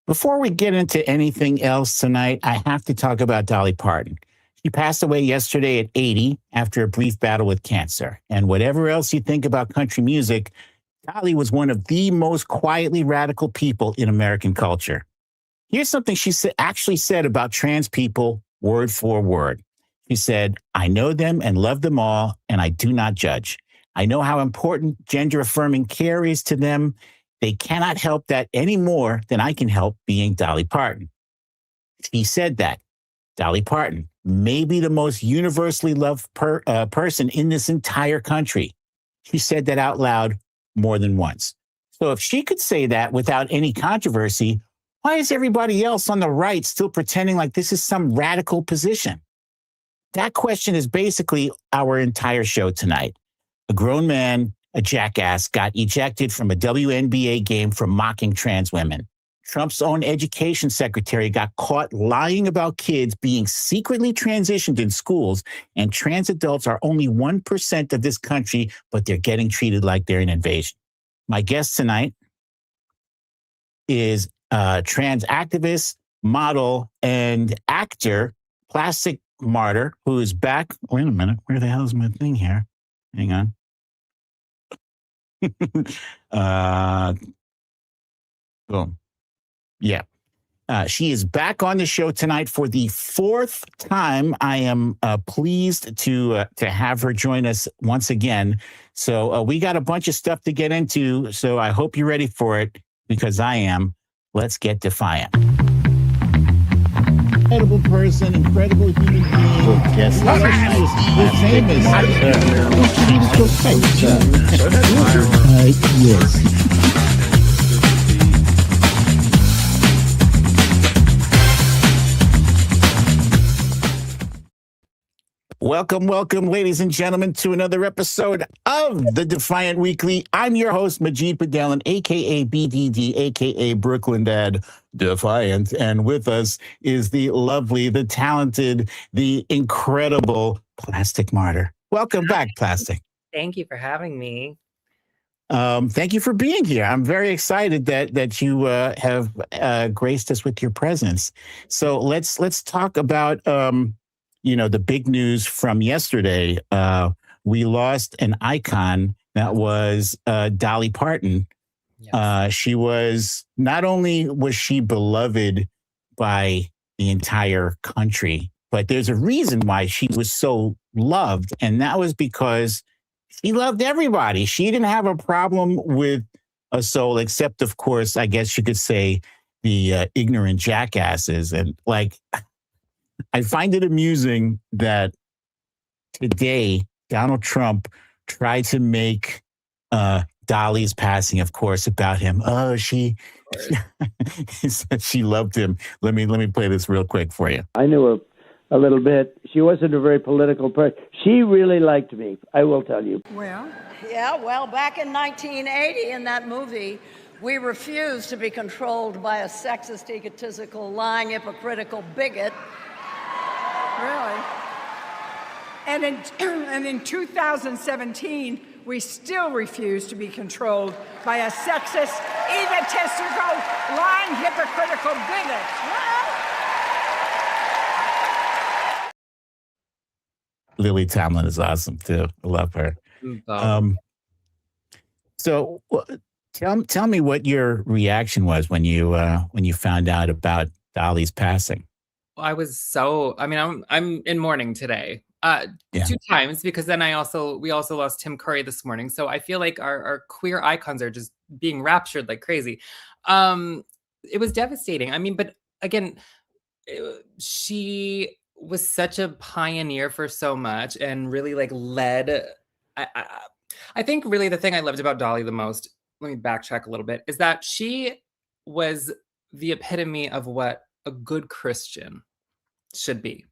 Before we get into anything else tonight, I have to talk about Dolly Parton. She passed away yesterday at 80 after a brief battle with cancer. And whatever else you think about country music, Dolly was one of the most quietly radical people in American culture. Here's something she actually said about trans people, word for word. She said, "I know them and love them all, and I do not judge. I know how important gender affirming care is to them. They cannot help that any more than I can help being Dolly Parton." She said that. Dolly Parton, maybe the most universally loved person in this entire country. She said that out loud more than once. So if she could say that without any controversy, why is everybody else on the right still pretending like this is some radical position? That question is basically our entire show tonight. A grown man, a jackass, got ejected from a WNBA game for mocking trans women. Trump's own education secretary got caught lying about kids being secretly transitioned in schools, and trans adults are only 1% of this country, but they're getting treated like they're an invasion. My guest tonight is trans activist, model, and actor, Plastic Martyr, who is back. Wait a minute. Where the hell is my thing here? Hang on. Boom. Yeah. She is back on the show tonight for the fourth time. I am pleased to have her join us once again. So we got a bunch of stuff to get into. So I hope you're ready for it, because I am. Let's get defiant. Incredible person, incredible human being. Yes, famous. Yes. Welcome, ladies and gentlemen, to another episode of the Defiant Weekly. I'm your host, Majid Padelin, a.k.a. BDD, a.k.a. Brooklyn Dad Defiant. And with us is the lovely, the talented, the incredible Plastic Martyr. Welcome back, Plastic. Thank you for having me. Thank you for being here. I'm very excited that you have graced us with your presence. So let's talk about the big news from yesterday. We lost an icon that was Dolly Parton. Yes. She was, not only was she beloved by the entire country, but there's a reason why she was so loved. And that was because she loved everybody. She didn't have a problem with a soul, except, of course, I guess you could say the ignorant jackasses. And I find it amusing that today Donald Trump tried to make Dolly's passing, of course, about him. Oh, she said she loved him. Let me play this real quick for you. I knew her a little bit. She wasn't a very political person. She really liked me, I will tell you. Well, back in 1980 in that movie, we refused to be controlled by a sexist, egotistical, lying, hypocritical bigot. Really? And in 2017, we still refuse to be controlled by a sexist, egotistical, lying, hypocritical bigot. Lily Tomlin is awesome too. I love her. So tell me what your reaction was when you found out about Dolly's passing. I was I'm in mourning today. 2 times, because then we also lost Tim Curry this morning. So I feel like our queer icons are just being raptured like crazy. It was devastating. I mean, but again, she was such a pioneer for so much and really led. I think really the thing I loved about Dolly the most, let me backtrack a little bit, is that she was the epitome of what a good Christian should be.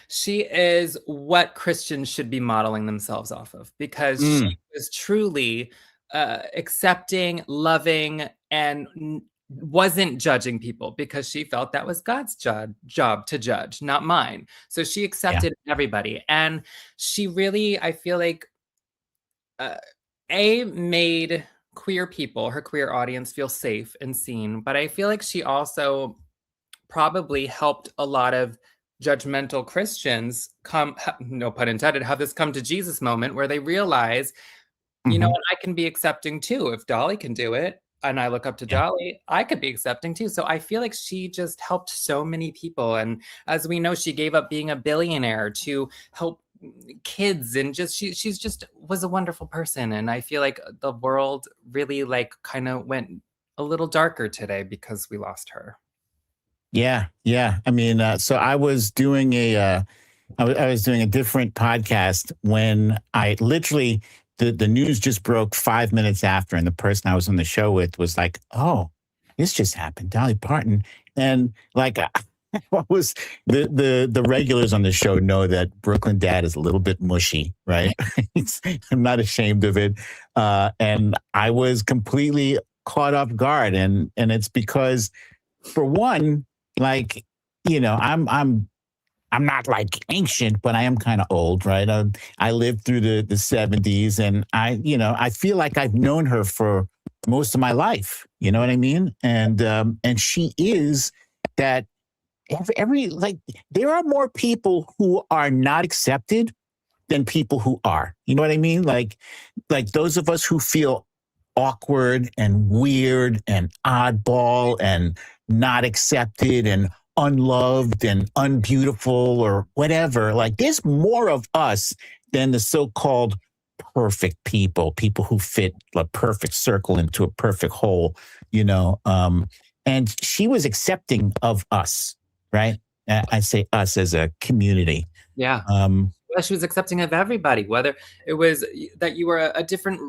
She is what Christians should be modeling themselves off of, because she was truly accepting, loving, and wasn't judging people, because she felt that was God's job to judge, not mine. So she accepted everybody. And she really, I feel like, made queer people, her queer audience, feel safe and seen. But I feel like she also probably helped a lot of judgmental Christians no pun intended, have this come to Jesus moment where they realize, you know what, I can be accepting too. If Dolly can do it and I look up to Dolly, I could be accepting too. So I feel like she just helped so many people. And as we know, she gave up being a billionaire to help kids, and just she's just was a wonderful person. And I feel like the world really like kind of went a little darker today because we lost her. Yeah, yeah. I mean, so I was doing I was doing a different podcast when I literally the news just broke 5 minutes after, and the person I was on the show with was like, "Oh, this just happened, Dolly Parton," and like. What was the regulars on the show know that Brooklyn Dad is a little bit mushy, right? I'm not ashamed of it, and I was completely caught off guard, and it's because, for one, like, you know, I'm not like ancient, but I am kind of old, right? I lived through the 70s, and I feel like I've known her for most of my life. You know what I mean? And she is that. There are more people who are not accepted than people who are. You know what I mean? Like those of us who feel awkward and weird and oddball and not accepted and unloved and unbeautiful or whatever. Like, there's more of us than the so-called perfect people who fit a perfect circle into a perfect hole, you know. And she was accepting of us. Right. I say us as a community. Yeah. Well, she was accepting of everybody, whether it was that you were a different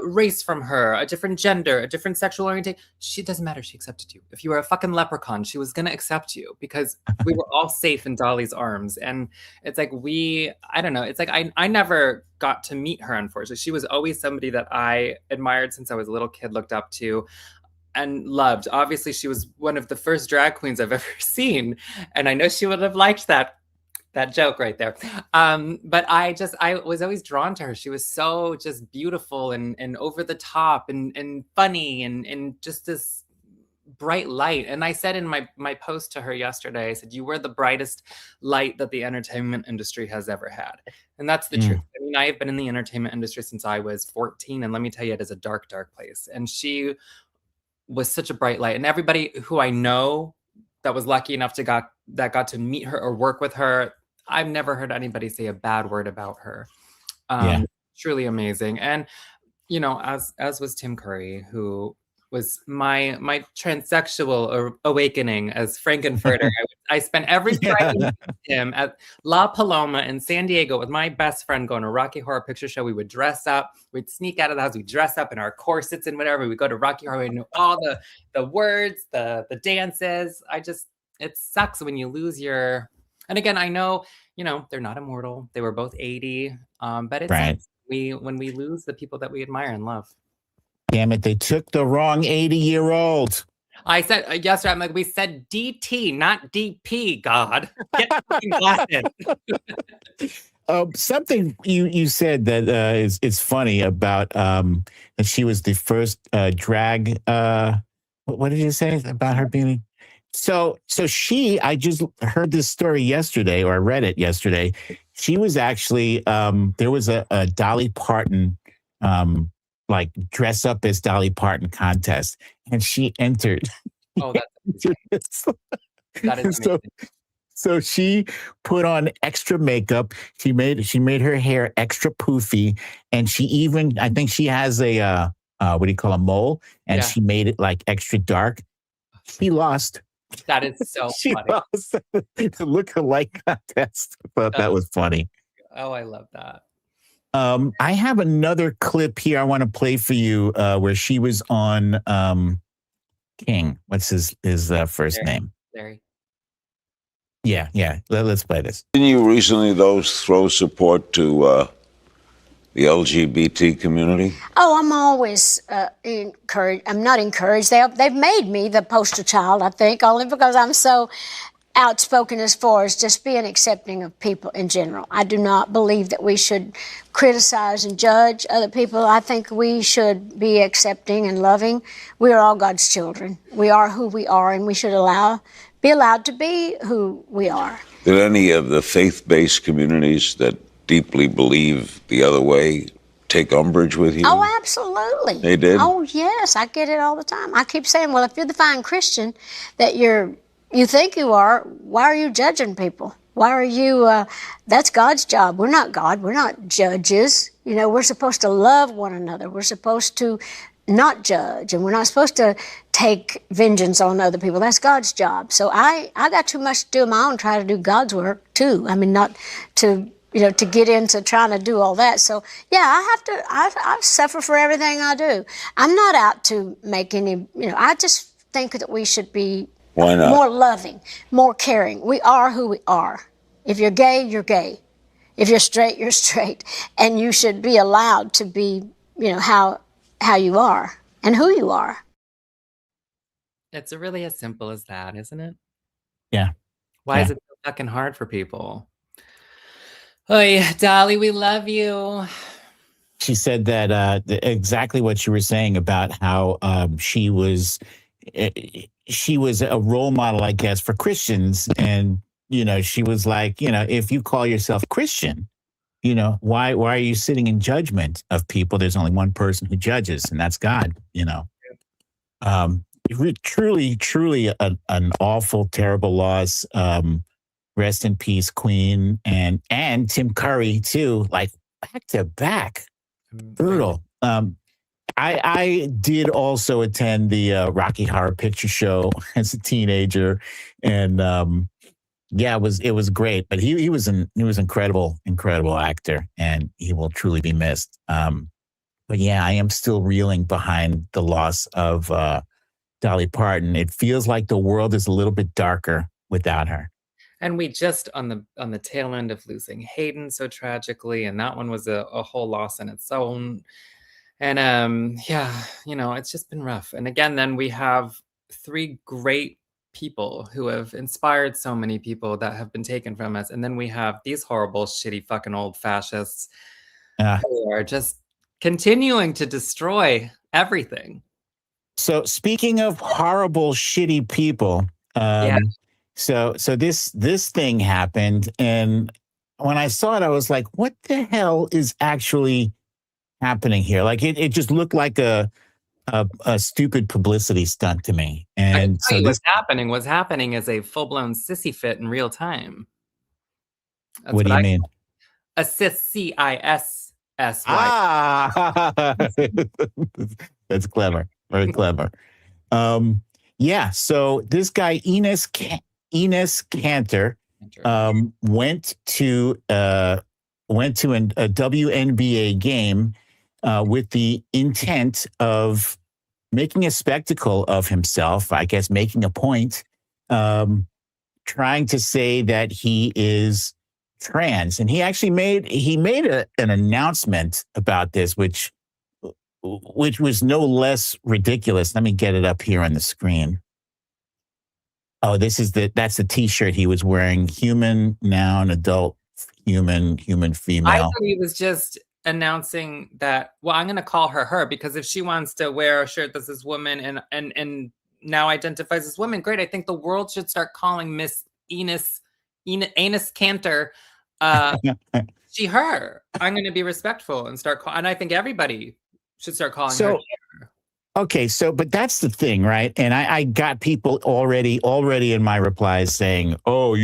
race from her, a different gender, a different sexual orientation. She doesn't matter. She accepted you. If you were a fucking leprechaun, she was going to accept you because we were all safe in Dolly's arms. And it's like I don't know. It's like I never got to meet her, unfortunately. She was always somebody that I admired since I was a little kid, looked up to. And loved. Obviously, she was one of the first drag queens I've ever seen, and I know she would have liked that joke right there. But I was always drawn to her. She was so just beautiful and over the top and funny and just this bright light. And I said in my post to her yesterday, I said, "You were the brightest light that the entertainment industry has ever had," and that's the truth. I mean, I have been in the entertainment industry since I was 14, and let me tell you, it is a dark, dark place. And she was such a bright light, and everybody who I know that was lucky enough got to meet her or work with her, I've never heard anybody say a bad word about her. Truly amazing. And you know, as was Tim Curry, who was my transsexual awakening as Frankenfurter. I spent every Friday with him at La Paloma in San Diego with my best friend going to Rocky Horror Picture Show. We would dress up. We'd sneak out of the house. We'd dress up in our corsets and whatever. We'd go to Rocky Horror. We knew all the words, the dances. It sucks when you lose your... And again, I know, you know, they're not immortal. They were both 80. But it's right. When we lose the people that we admire and love. Damn it, they took the wrong 80-year-old. I said yesterday, I'm like, we said DT, not DP, God. Get fucking glasses. Something you said that is funny about that she was the first drag. What did you say about her being? So I just heard this story yesterday, or I read it yesterday. She was actually there was a Dolly Parton like dress up as Dolly Parton contest, and she entered. Oh, that's amazing. That is amazing. So she put on extra makeup. She made her hair extra poofy, and I think she has a what do you call a mole, and she made it like extra dark. She lost. That is so she funny. Lost the look-alike contest. I thought that was funny. Oh, I love that. I have another clip here I want to play for you where she was on King. What's his first name? Larry. Yeah. Let's play this. Didn't you recently, throw support to the LGBT community? Oh, I'm always encouraged. I'm not encouraged. They've made me the poster child, I think, only because I'm so outspoken as far as just being accepting of people in general. I do not believe that we should criticize and judge other people. I think we should be accepting and loving. We are all God's children. We are who we are, and we should be allowed to be who we are. Did any of the faith-based communities that deeply believe the other way take umbrage with you? Oh, absolutely. They did? Oh, yes. I get it all the time. I keep saying, well, if you're the fine Christian that you think you are, why are you judging people? Why are you, that's God's job. We're not God. We're not judges. You know, we're supposed to love one another. We're supposed to not judge, and we're not supposed to take vengeance on other people. That's God's job. So I got too much to do on my own, try to do God's work too. I mean, not to, to get into trying to do all that. So yeah, I suffer for everything I do. I'm not out to make any, I just think that we should be Why not? more loving, more caring. We are who we are. If you're gay, you're gay. If you're straight, you're straight. And you should be allowed to be, how you are and who you are. It's really as simple as that, isn't it? Yeah. Why is it so fucking hard for people? Oy, Dolly, we love you. She said that exactly what you were saying about how she was a role model, I guess, for Christians. And, she was like, if you call yourself Christian, why are you sitting in judgment of people? There's only one person who judges, and that's God, Truly an awful, terrible loss. Rest in peace, Queen, and Tim Curry too, like back to back. Brutal. I did also attend the Rocky Horror Picture Show as a teenager, and it was great. But he was an incredible actor, and he will truly be missed. But yeah, I am still reeling behind the loss of Dolly Parton. It feels like the world is a little bit darker without her. And we just on the tail end of losing Hayden so tragically, and that one was a whole loss in its own. And it's just been rough. And again, then we have three great people who have inspired so many people that have been taken from us. And then we have these horrible, shitty, fucking old fascists who are just continuing to destroy everything. So speaking of horrible, shitty people, so this thing happened, and when I saw it, I was like, "What the hell is actually happening here?" Like it just looked like a stupid publicity stunt to me. And so what's happening is a full-blown sissy fit in real time. That's what do you mean? A CISSY. That's clever. Very clever. So this guy, Enes Kanter, went to a WNBA game with the intent of making a spectacle of himself, I guess making a point, trying to say that he is trans. And he actually made an announcement about this, which was no less ridiculous. Let me get it up here on the screen. Oh, that's the T-shirt he was wearing. Human, noun, adult, human, female. I thought he was just announcing that, well, I'm going to call her because if she wants to wear a shirt that says woman and now identifies as woman, great. I think the world should start calling Miss Enes Kanter she, her. I'm going to be respectful and start calling, and I think everybody should start calling her. Okay, but that's the thing, right? And I got people already in my replies saying, so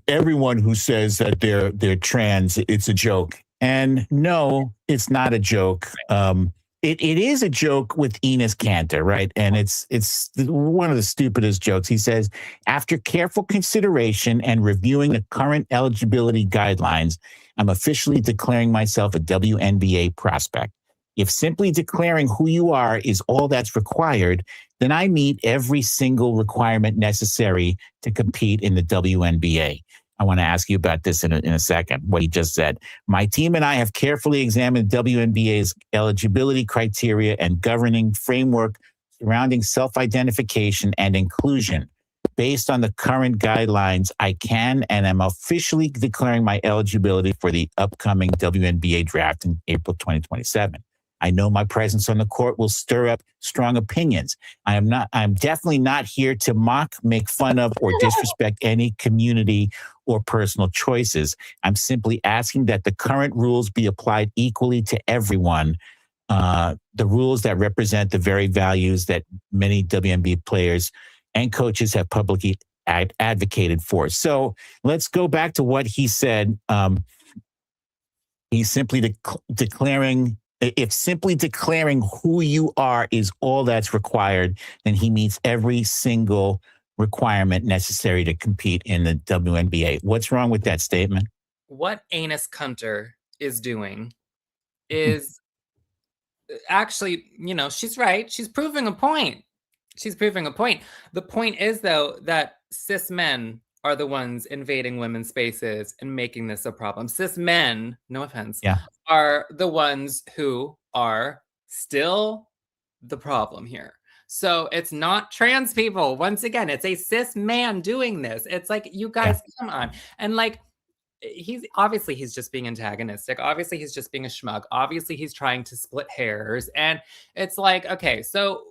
everyone who says that they're trans, it's a joke. And no, it's not a joke. It is a joke with Enes Kanter, right? And it's one of the stupidest jokes. He says, after careful consideration and reviewing the current eligibility guidelines, I'm officially declaring myself a WNBA prospect. If simply declaring who you are is all that's required, then I meet every single requirement necessary to compete in the WNBA. I want to ask you about this in a second, what he just said. My team and I have carefully examined WNBA's eligibility criteria and governing framework surrounding self-identification and inclusion. Based on the current guidelines, I can and am officially declaring my eligibility for the upcoming WNBA draft in April 2027. I know my presence on the court will stir up strong opinions. I'm definitely not here to mock, make fun of, or disrespect any community or personal choices. I'm simply asking that the current rules be applied equally to everyone. The rules that represent the very values that many WNBA players and coaches have publicly advocated for. So let's go back to what he said. He's simply declaring, if simply declaring who you are is all that's required, then he meets every single requirement necessary to compete in the WNBA. What's wrong with that statement? What Enes Kanter is doing is actually, she's right. She's proving a point. The point is, though, that cis men are the ones invading women's spaces and making this a problem. Cis men, no offense, are the ones who are still the problem here. So it's not trans people. Once again, it's a cis man doing this. It's like, you guys, come on. And like, he's just being antagonistic. Obviously, he's just being a schmuck. Obviously, he's trying to split hairs. And it's like, okay, so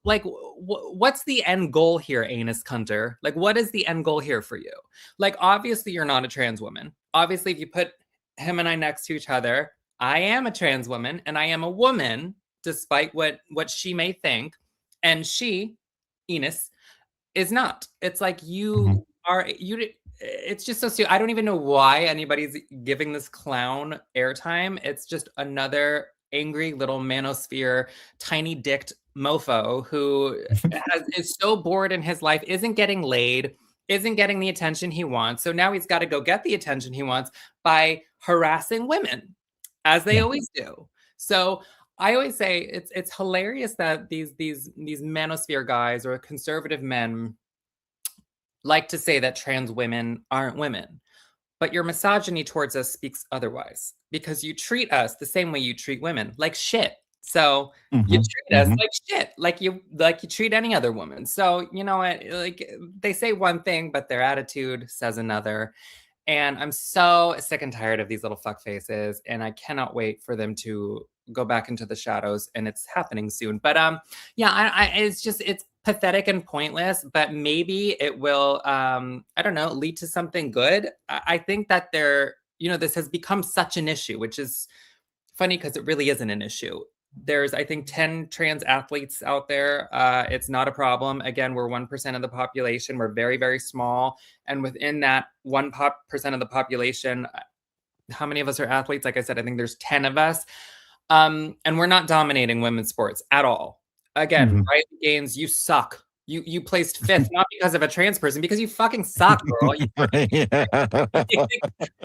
like, what's the end goal here, Enes Kanter? Like, what is the end goal here for you? Like, obviously, you're not a trans woman. Obviously, if you put him and I next to each other, I am a trans woman and I am a woman, despite what she may think. And she, Enes, is not. It's like you it's just so stupid. I don't even know why anybody's giving this clown airtime. It's just another angry little manosphere, tiny dicked mofo who is so bored in his life, isn't getting laid, isn't getting the attention he wants. So now he's got to go get the attention he wants by harassing women, as they always do. So I always say it's hilarious that these manosphere guys or conservative men like to say that trans women aren't women. But your misogyny towards us speaks otherwise, because you treat us the same way you treat women, like shit. So you treat us like shit, like you treat any other woman. So, you know what, like, they say one thing, but their attitude says another. And I'm so sick and tired of these little fuck faces, and I cannot wait for them to go back into the shadows, and it's happening soon. But it's pathetic and pointless, but maybe it will, I don't know, lead to something good. I think that this has become such an issue, which is funny because it really isn't an issue. There's, I think, 10 trans athletes out there. It's not a problem. Again, we're 1% of the population. We're very, very small. And within that 1% of the population, how many of us are athletes? Like I said, I think there's 10 of us. And we're not dominating women's sports at all. Again, right, Gaines, you suck. You placed 5th, not because of a trans person, because you fucking suck, girl.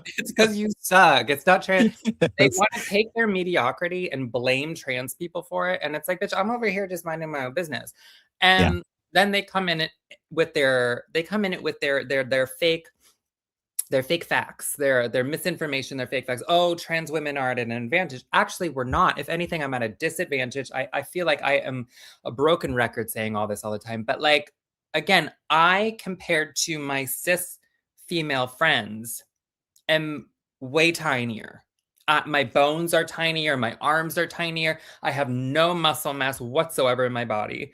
It's because you suck. It's not trans. They want to take their mediocrity and blame trans people for it. And it's like, bitch, I'm over here just minding my own business. And then they come in with their fake facts, their misinformation, their fake facts. Oh, trans women are at an advantage. Actually, we're not. If anything, I'm at a disadvantage. I feel like I am a broken record saying all this all the time. But like, again, I, compared to my cis female friends, am way tinier. My bones are tinier. My arms are tinier. I have no muscle mass whatsoever in my body.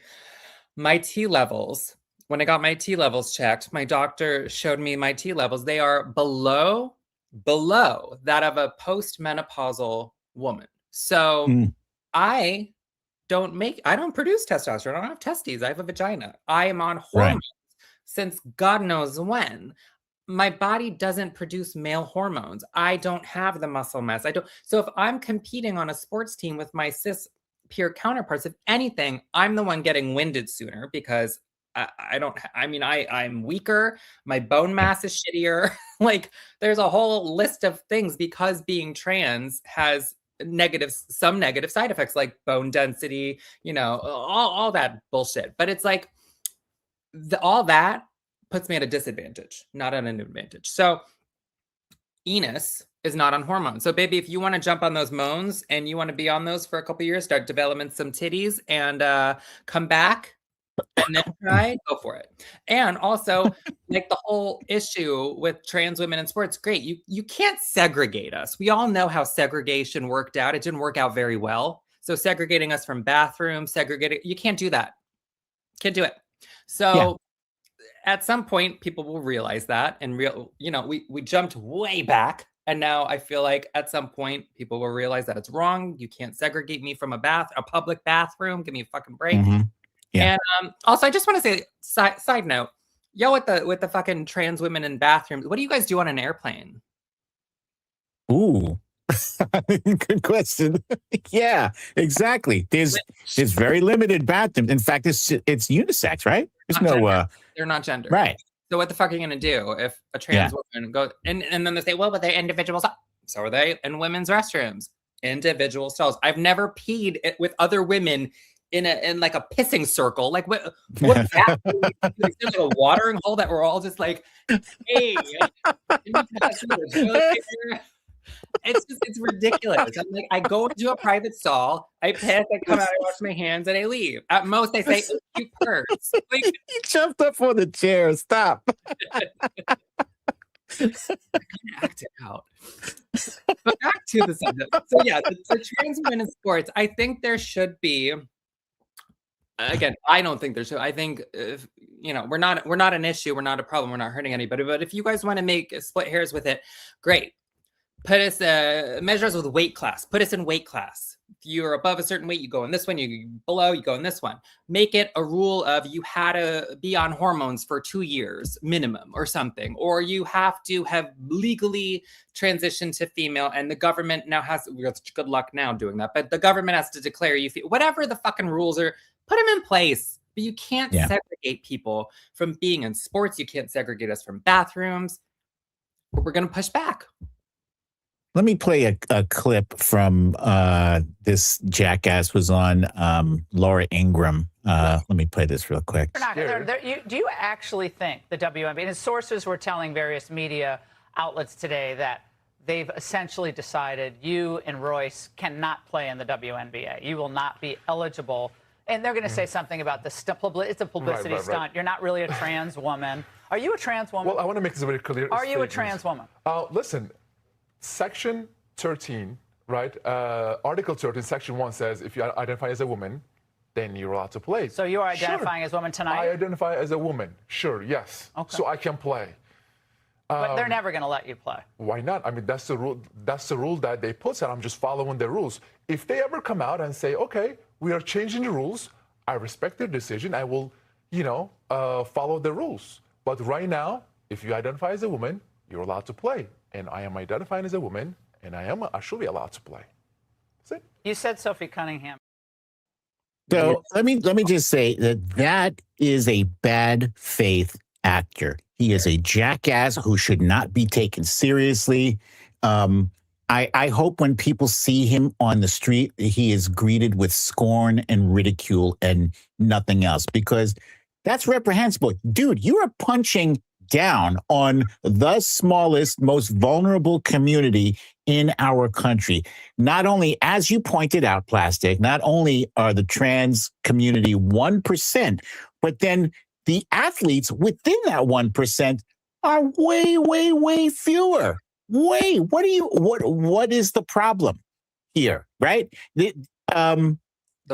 My T levels, when I got my T levels checked, my doctor showed me my T levels. They are below that of a postmenopausal woman. So I don't produce testosterone. I don't have testes. I have a vagina. I am on hormones since God knows when. My body doesn't produce male hormones. I don't have the muscle mass. So if I'm competing on a sports team with my cis peer counterparts, if anything, I'm the one getting winded sooner because I'm weaker. My bone mass is shittier. Like, there's a whole list of things, because being trans has some negative side effects, like bone density, all that bullshit. But it's like, all that puts me at a disadvantage, not at an advantage. So Enes is not on hormones. So baby, if you want to jump on those moans and you want to be on those for a couple years, start developing some titties and come back and then try, go for it. And also, like the whole issue with trans women in sports, great. You can't segregate us. We all know how segregation worked out. It didn't work out very well. So segregating us from bathrooms, you can't do that. Can't do it. So at some point, people will realize that, and we jumped way back. And now I feel like at some point people will realize that it's wrong. You can't segregate me from a public bathroom. Give me a fucking break. Mm-hmm. Yeah. And also, I just want to say, side note, yo, with the fucking trans women in bathrooms, what do you guys do on an airplane? Ooh, good question. Yeah, exactly. There's very limited bathrooms. In fact, it's unisex, right? There's no. They're not gendered, right? So what the fuck are you gonna do if a trans woman goes and then they say, well, but they're individual stalls. So are they in women's restrooms? Individual stalls. I've never peed with other women in like a pissing circle. Like what bathroom? There's like a watering hole that we're all just like, hey, it's ridiculous. I'm like, I go into a private stall, I piss, I come out, I wash my hands, and I leave. At most, I say, oh, cute purse. Like, you jumped up on the chair. Stop. act it out. But back to the subject. So yeah, the trans women in sports, I think there should be. Again, I don't think there should. I think we're not an issue. We're not a problem. We're not hurting anybody. But if you guys want to make split hairs with it, great. Put us measure us with weight class. Put us in weight class. If you're above a certain weight, you go in this one. You below, you go in this one. Make it a rule of you had to be on hormones for 2 years minimum or something, or you have to have legally transitioned to female. And the government now good luck now doing that, but the government has to declare you whatever the fucking rules are. Put them in place. But you can't segregate people from being in sports. You can't segregate us from bathrooms. We're going to push back. Let me play a clip from this jackass was on Laura Ingraham. Let me play this real quick. Do you actually think the WNBA, and sources were telling various media outlets today that they've essentially decided you and Royce cannot play in the WNBA. You will not be eligible. And they're going to say something about it's a publicity stunt. Right. You're not really a trans woman. Are you a trans woman? Well, I want to make this very clear. Are you a trans woman? Listen, Section 13, right? Article 13, Section 1 says if you identify as a woman, then you're allowed to play. So you are identifying as a woman tonight? I identify as a woman. Sure, yes. Okay. So I can play. But they're never going to let you play. Why not? I mean, that's the rule. That's the rule that they put, and I'm just following the rules. If they ever come out and say, okay, we are changing the rules, I respect their decision. I will, follow the rules. But right now, if you identify as a woman, you're allowed to play. And I am identifying as a woman, and I should be allowed to play. That's it. You said Sophie Cunningham. So let me just say that is a bad faith actor. He is a jackass who should not be taken seriously. I hope when people see him on the street, he is greeted with scorn and ridicule and nothing else, because that's reprehensible. Dude, you are punching down on the smallest, most vulnerable community in our country. Not only, as you pointed out, Plastic, not only are the trans community 1%, but then the athletes within that 1% are way, way, way fewer. What is the problem here, right? The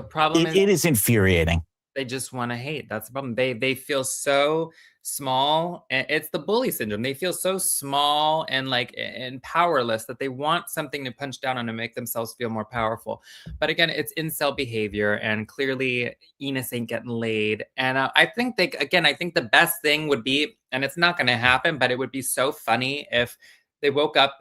problem it is infuriating. They just want to hate. That's the problem. They feel so small, and it's the bully syndrome. They feel so small and powerless that they want something to punch down on and make themselves feel more powerful. But again, it's incel behavior, and clearly Enes ain't getting laid. And I think the best thing would be, and it's not going to happen, but it would be so funny if they woke up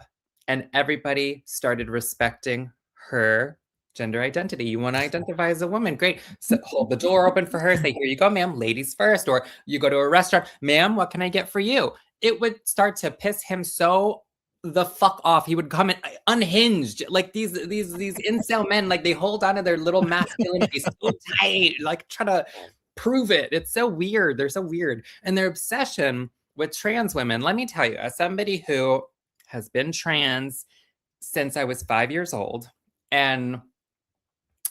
and everybody started respecting her gender identity. You want to identify as a woman? Great. So hold the door open for her. Say, here you go, ma'am, ladies first. Or you go to a restaurant, ma'am, what can I get for you? It would start to piss him so the fuck off. He would come in unhinged. Like these incel men, like they hold on to their little masculinity so tight, like try to prove it. It's so weird. They're so weird. And their obsession with trans women, let me tell you, as somebody who has been trans since I was 5 years old and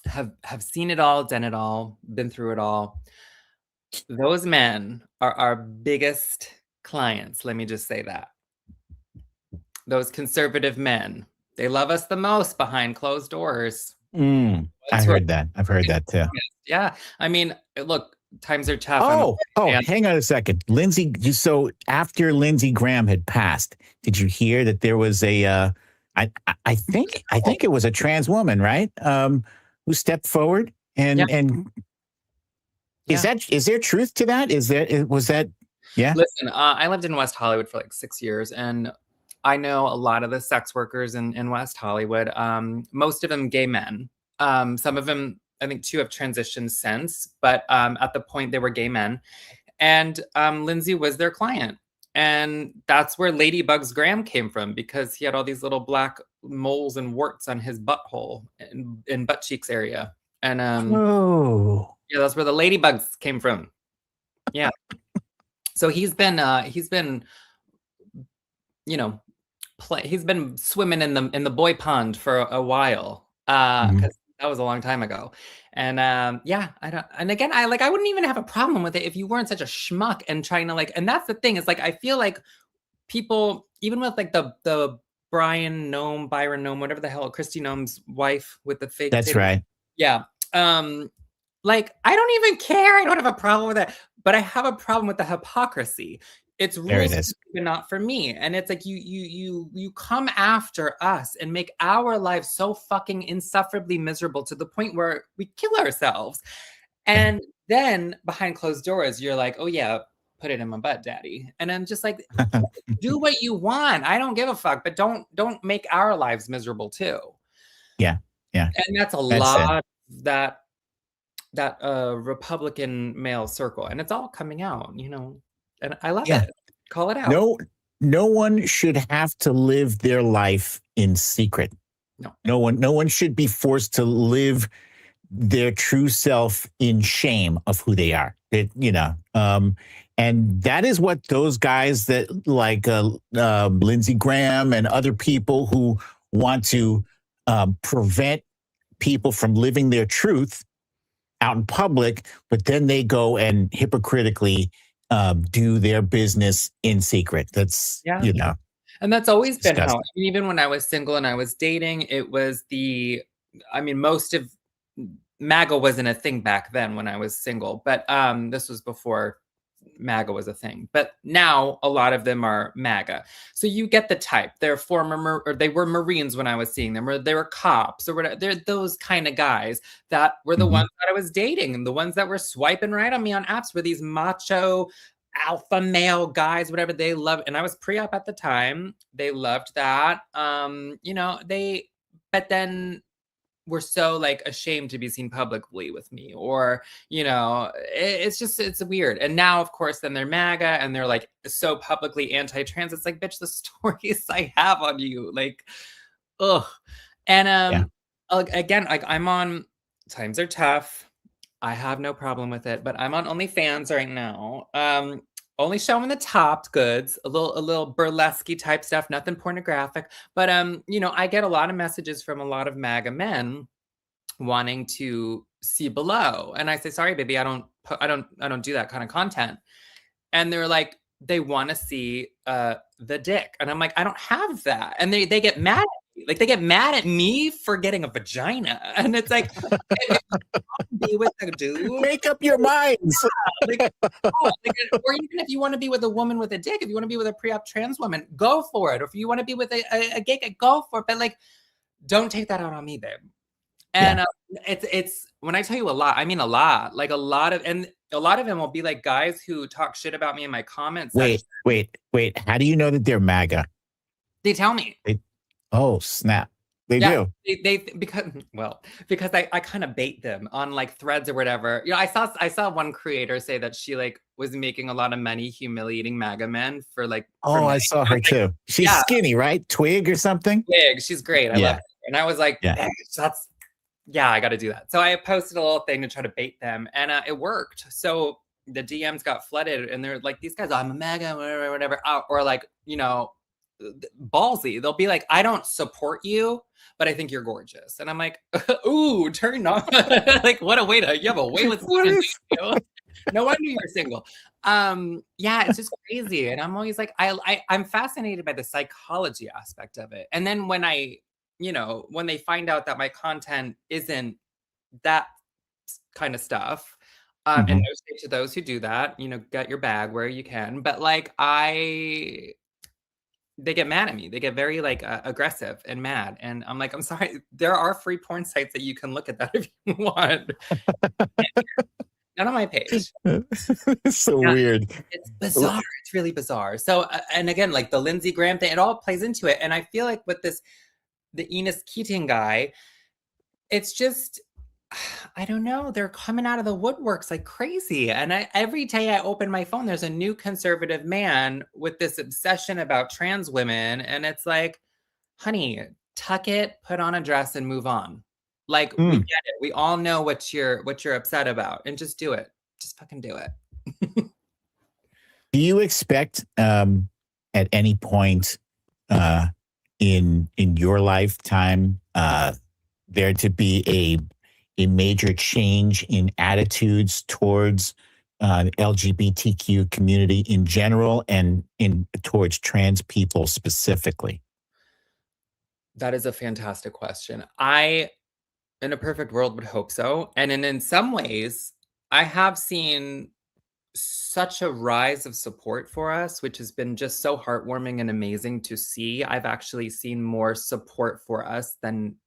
have seen it all, done it all, been through it all. Those men are our biggest clients. Let me just say that. Those conservative men, they love us the most behind closed doors. I heard that. I've heard that too. Yeah. I mean, look, times are tough. Hang on a second. So after Lindsey Graham had passed, did you hear that there was I think it was a trans woman, right? Who stepped forward and is there truth to that? Yeah. Listen, I lived in West Hollywood for like 6 years, and I know a lot of the sex workers in West Hollywood. Most of them gay men. Some of them, I think 2 have transitioned since, but at the point they were gay men. And Lindsay was their client. And that's where Ladybug's Graham came from, because he had all these little black moles and warts on his butthole in butt cheeks area. And yeah, that's where the ladybugs came from. Yeah. So he's been he's been swimming in the boy pond for a while, because that was a long time ago. And I wouldn't even have a problem with it if you weren't such a schmuck and trying to and that's the thing, is I feel like people, even with the Byron Nome, whatever the hell, Christy Nome's wife with the fake. That's right. Yeah. I don't even care. I don't have a problem with it, but I have a problem with the hypocrisy. It's rules, but not for me. And it's you come after us and make our lives so fucking insufferably miserable to the point where we kill ourselves. And then behind closed doors, you're like, oh yeah, put it in my butt, daddy. And I'm just like, do what you want. I don't give a fuck, but don't make our lives miserable too. Yeah. Yeah. And that's lot of that Republican male circle. And it's all coming out, and I love it. Call it out. No one should have to live their life in secret. No one should be forced to live their true self in shame of who they are. And that is what those guys that Lindsey Graham and other people who want to prevent people from living their truth out in public, but then they go and hypocritically do their business in secret. That's, And that's always been how, even when I was single and I was dating, it was most of MAGA wasn't a thing back then when I was single, but this was before MAGA was a thing. But now a lot of them are MAGA. So you get the type. They're or they were Marines when I was seeing them, or they were cops, or whatever. They're those kind of guys that were the ones that I was dating, and the ones that were swiping right on me on apps were these macho alpha male guys, whatever. They love, and I was pre-op at the time. They loved that. But then were so ashamed to be seen publicly with me, or it's weird. And now of course then they're MAGA and they're so publicly anti-trans. It's bitch, the stories I have on you, ugh. And again, I'm on Times Are Tough. I have no problem with it, but I'm on OnlyFans right now. Only showing the topped goods, a little burlesque type stuff, nothing pornographic. But I get a lot of messages from a lot of MAGA men wanting to see below, and I say, sorry, baby, I don't do that kind of content. And they're like, they want to see the dick, and I'm like, I don't have that, and they get mad at me. They get mad at me for getting a vagina, and it's like, be with a dude, make up your minds. Or even if you want to be with a woman with a dick, if you want to be with a pre-op trans woman, go for it. Or if you want to be with a gay guy, go for it. But don't take that out on me, babe. And it's when I tell you a lot, I mean a lot. A lot of them will be guys who talk shit about me in my comments. Wait. How do you know that they're MAGA? They tell me. Oh, snap. They do. Because I kind of bait them on threads or whatever. I saw one creator say that she was making a lot of money humiliating MAGA men for I saw her too. She's skinny, right? Twig or something? Twig. She's great. I love her. And I was like, I got to do that. So I posted a little thing to try to bait them, and it worked. So the DMs got flooded, and they're like, these guys, I'm a MAGA, whatever. Or ballsy. They'll be like, I don't support you, but I think you're gorgeous. And I'm like, ooh, turn on. Like, what a way to, you have a way with no wonder you're single. Yeah, it's just crazy. And I'm always like, I'm fascinated by the psychology aspect of it. And then when when they find out that my content isn't that kind of stuff, and no shade to those who do that, get your bag where you can. But like, they get mad at me. They get very like aggressive and mad. And I'm like, I'm sorry. There are free porn sites that you can look at that if you want. Not on my page. It's so weird. It's bizarre. It's really bizarre. So, and again, like the Lindsey Graham thing, it all plays into it. And I feel like with the Enes Keating guy, it's just, I don't know. They're coming out of the woodworks like crazy. And every day I open my phone, there's a new conservative man with this obsession about trans women. And it's like, honey, tuck it, put on a dress and move on. Like, we get it. We all know what you're upset about, and just do it. Just fucking do it. Do you expect at any point in your lifetime there to be a major change in attitudes towards the LGBTQ community in general and towards trans people specifically? That is a fantastic question. In a perfect world, would hope so. And in some ways, I have seen such a rise of support for us, which has been just so heartwarming and amazing to see. I've actually seen more support for us than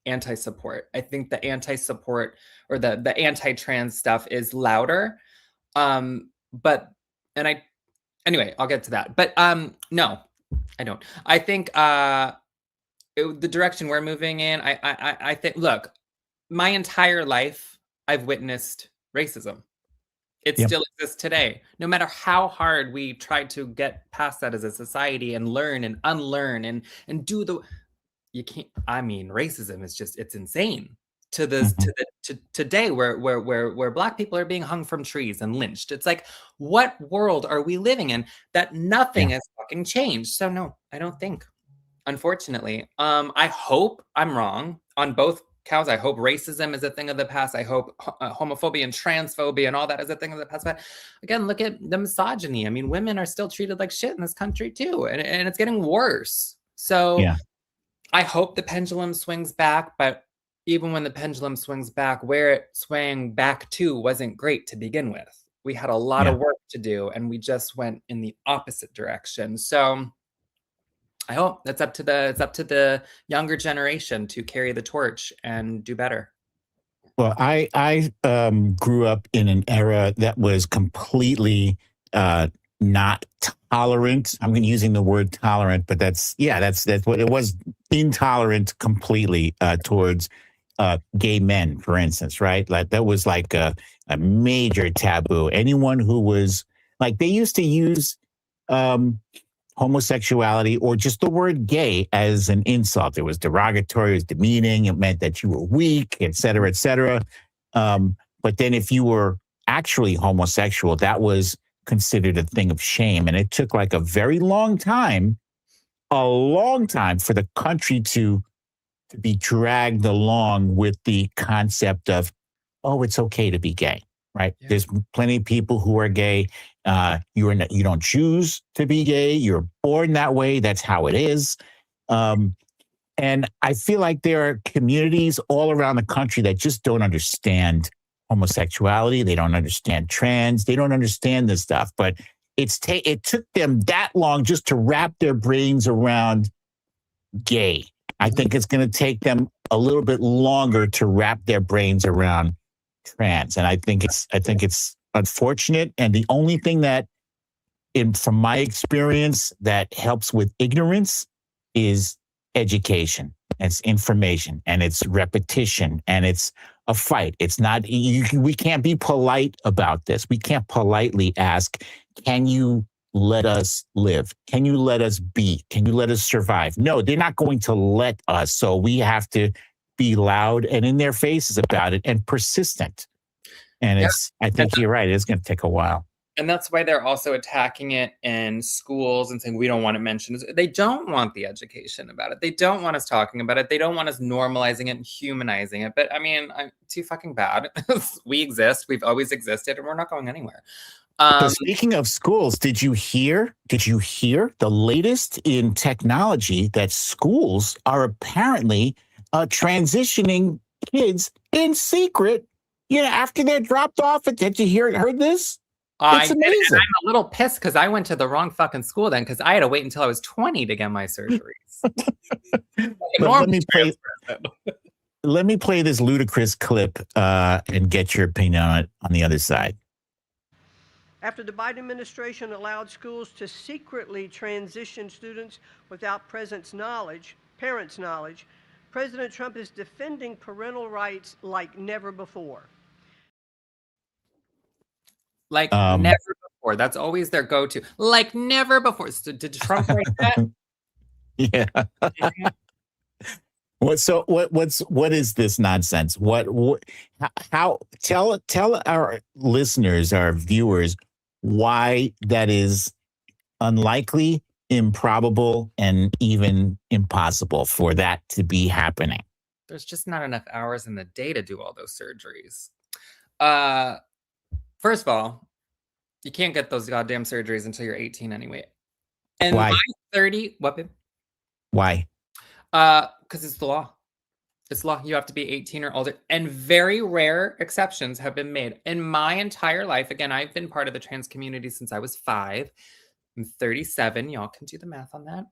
anti-support. I think the anti-support or the anti-trans stuff is louder. Anyway, I'll get to that. But no, I don't. I think the direction we're moving in, I think, look, my entire life, I've witnessed racism. It still exists today. No matter how hard we try to get past that as a society and learn and unlearn and do you can't. I mean, racism is just, it's insane. To today where Black people are being hung from trees and lynched. It's like, what world are we living in that nothing has fucking changed? So no, I don't think. Unfortunately, I hope I'm wrong on both counts. I hope racism is a thing of the past. I hope homophobia and transphobia and all that is a thing of the past. But again, look at the misogyny. I mean, women are still treated like shit in this country too, and it's getting worse. So I hope the pendulum swings back. But even when the pendulum swings back, where it swang back to wasn't great to begin with. We had a lot of work to do, and we just went in the opposite direction. So I hope it's up to the younger generation to carry the torch and do better. Well, I grew up in an era that was completely not tolerant. I'm using the word tolerant, but that's what it was. Intolerant completely towards gay men, for instance, right? Like that was like a major taboo. Anyone who was like, they used to use homosexuality or just the word gay as an insult. It was derogatory, it was demeaning. It meant that you were weak, et cetera, et cetera. But then if you were actually homosexual, that was considered a thing of shame. And it took like a long time for the country to be dragged along with the concept of, oh, it's okay to be gay, right? Yeah. There's plenty of people who are gay. You don't choose to be gay. You're born that way. That's how it is. And I feel like there are communities all around the country that just don't understand homosexuality. They don't understand trans. They don't understand this stuff. But it took them that long just to wrap their brains around gay. I think it's going to take them a little bit longer to wrap their brains around trans. And I think it's unfortunate. And the only thing that, from my experience, that helps with ignorance is education. It's information, and it's repetition, and it's a fight. It's not, we can't be polite about this. We can't politely ask, can you let us live? Can you let us be? Can you let us survive? No, they're not going to let us. So we have to be loud and in their faces about it and persistent. And I think you're right. It's going to take a while. And that's why they're also attacking it in schools and saying, we don't want to mention it. They don't want the education about it. They don't want us talking about it. They don't want us normalizing it and humanizing it. But I mean, I'm too fucking bad. We exist. We've always existed, and we're not going anywhere. So speaking of schools, did you hear the latest in technology that schools are apparently transitioning kids in secret, after they're dropped off? Did you heard this? It's amazing. And I'm a little pissed because I went to the wrong fucking school then, because I had to wait until I was 20 to get my surgeries. Let me play this ludicrous clip and get your opinion on it on the other side. After the Biden administration allowed schools to secretly transition students without parents' knowledge, President Trump is defending parental rights like never before. Like never before. That's always their go-to. Like never before. So did Trump write that? Yeah. What is this nonsense? Tell our listeners, our viewers, why that is unlikely, improbable, and even impossible for that to be happening. There's just not enough hours in the day to do all those surgeries. First of all, you can't get those goddamn surgeries until you're 18 anyway. And why? 30, what, babe? Why? Because it's the law. It's law. You have to be 18 or older. And very rare exceptions have been made. In my entire life, again, I've been part of the trans community since I was 5. I'm 37. Y'all can do the math on that.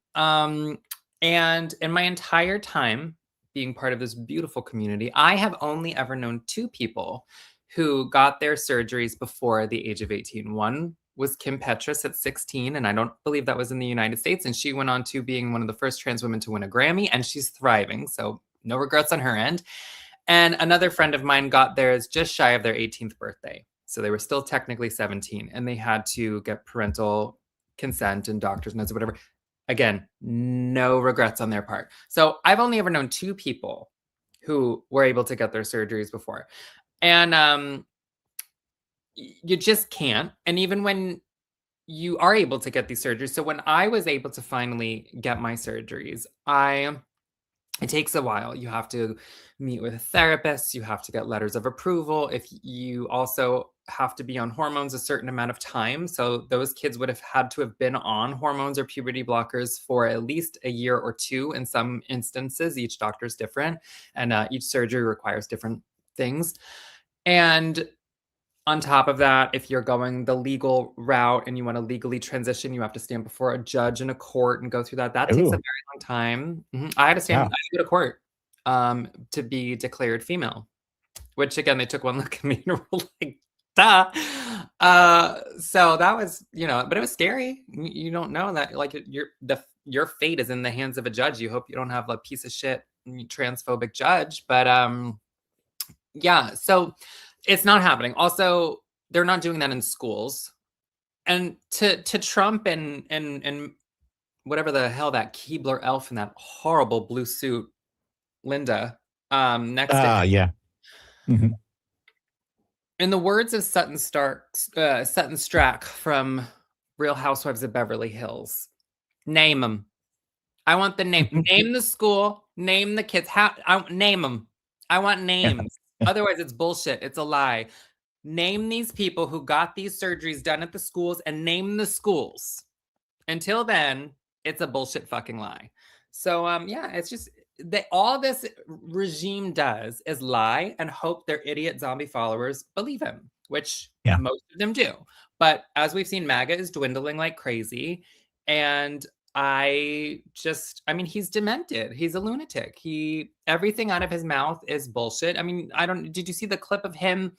And in my entire time being part of this beautiful community, I have only ever known 2 people who got their surgeries before the age of 18. One was Kim Petras at 16, and I don't believe that was in the United States. And she went on to being one of the first trans women to win a Grammy, and she's thriving. So no regrets on her end. And another friend of mine got theirs just shy of their 18th birthday. So they were still technically 17, and they had to get parental consent and doctor's notes or whatever. Again, no regrets on their part. So I've only ever known 2 people who were able to get their surgeries before. And you just can't. And even when you are able to get these surgeries, so when I was able to finally get my surgeries, it takes a while. You have to meet with a therapist. You have to get letters of approval. If you also have to be on hormones a certain amount of time. So those kids would have had to have been on hormones or puberty blockers for at least a year or 2 in some instances. Each doctor is different, and each surgery requires different things. And on top of that, if you're going the legal route and you want to legally transition, you have to stand before a judge in a court and go through that. That takes a very long time. I had to stand, I had to go to court to be declared female, which again, they took one look at me and were like, duh. So that was, but it was scary. You don't know that, like, your fate is in the hands of a judge. You hope you don't have a piece of shit transphobic judge, but yeah, so it's not happening. Also, they're not doing that in schools. And to Trump and whatever the hell that Keebler elf in that horrible blue suit, Linda, next to him. Yeah. Mm-hmm. In the words of Sutton Strack from Real Housewives of Beverly Hills, name them. I want the name. Name the school. Name the kids. Name them. I want names. Otherwise, it's bullshit. It's a lie. Name these people who got these surgeries done at the schools and name the schools. Until then, it's a bullshit fucking lie. So, yeah, it's just that all this regime does is lie and hope their idiot zombie followers believe him, which most of them do. But as we've seen, MAGA is dwindling like crazy. And he's demented. He's a lunatic. Everything out of his mouth is bullshit. I mean, did you see the clip of him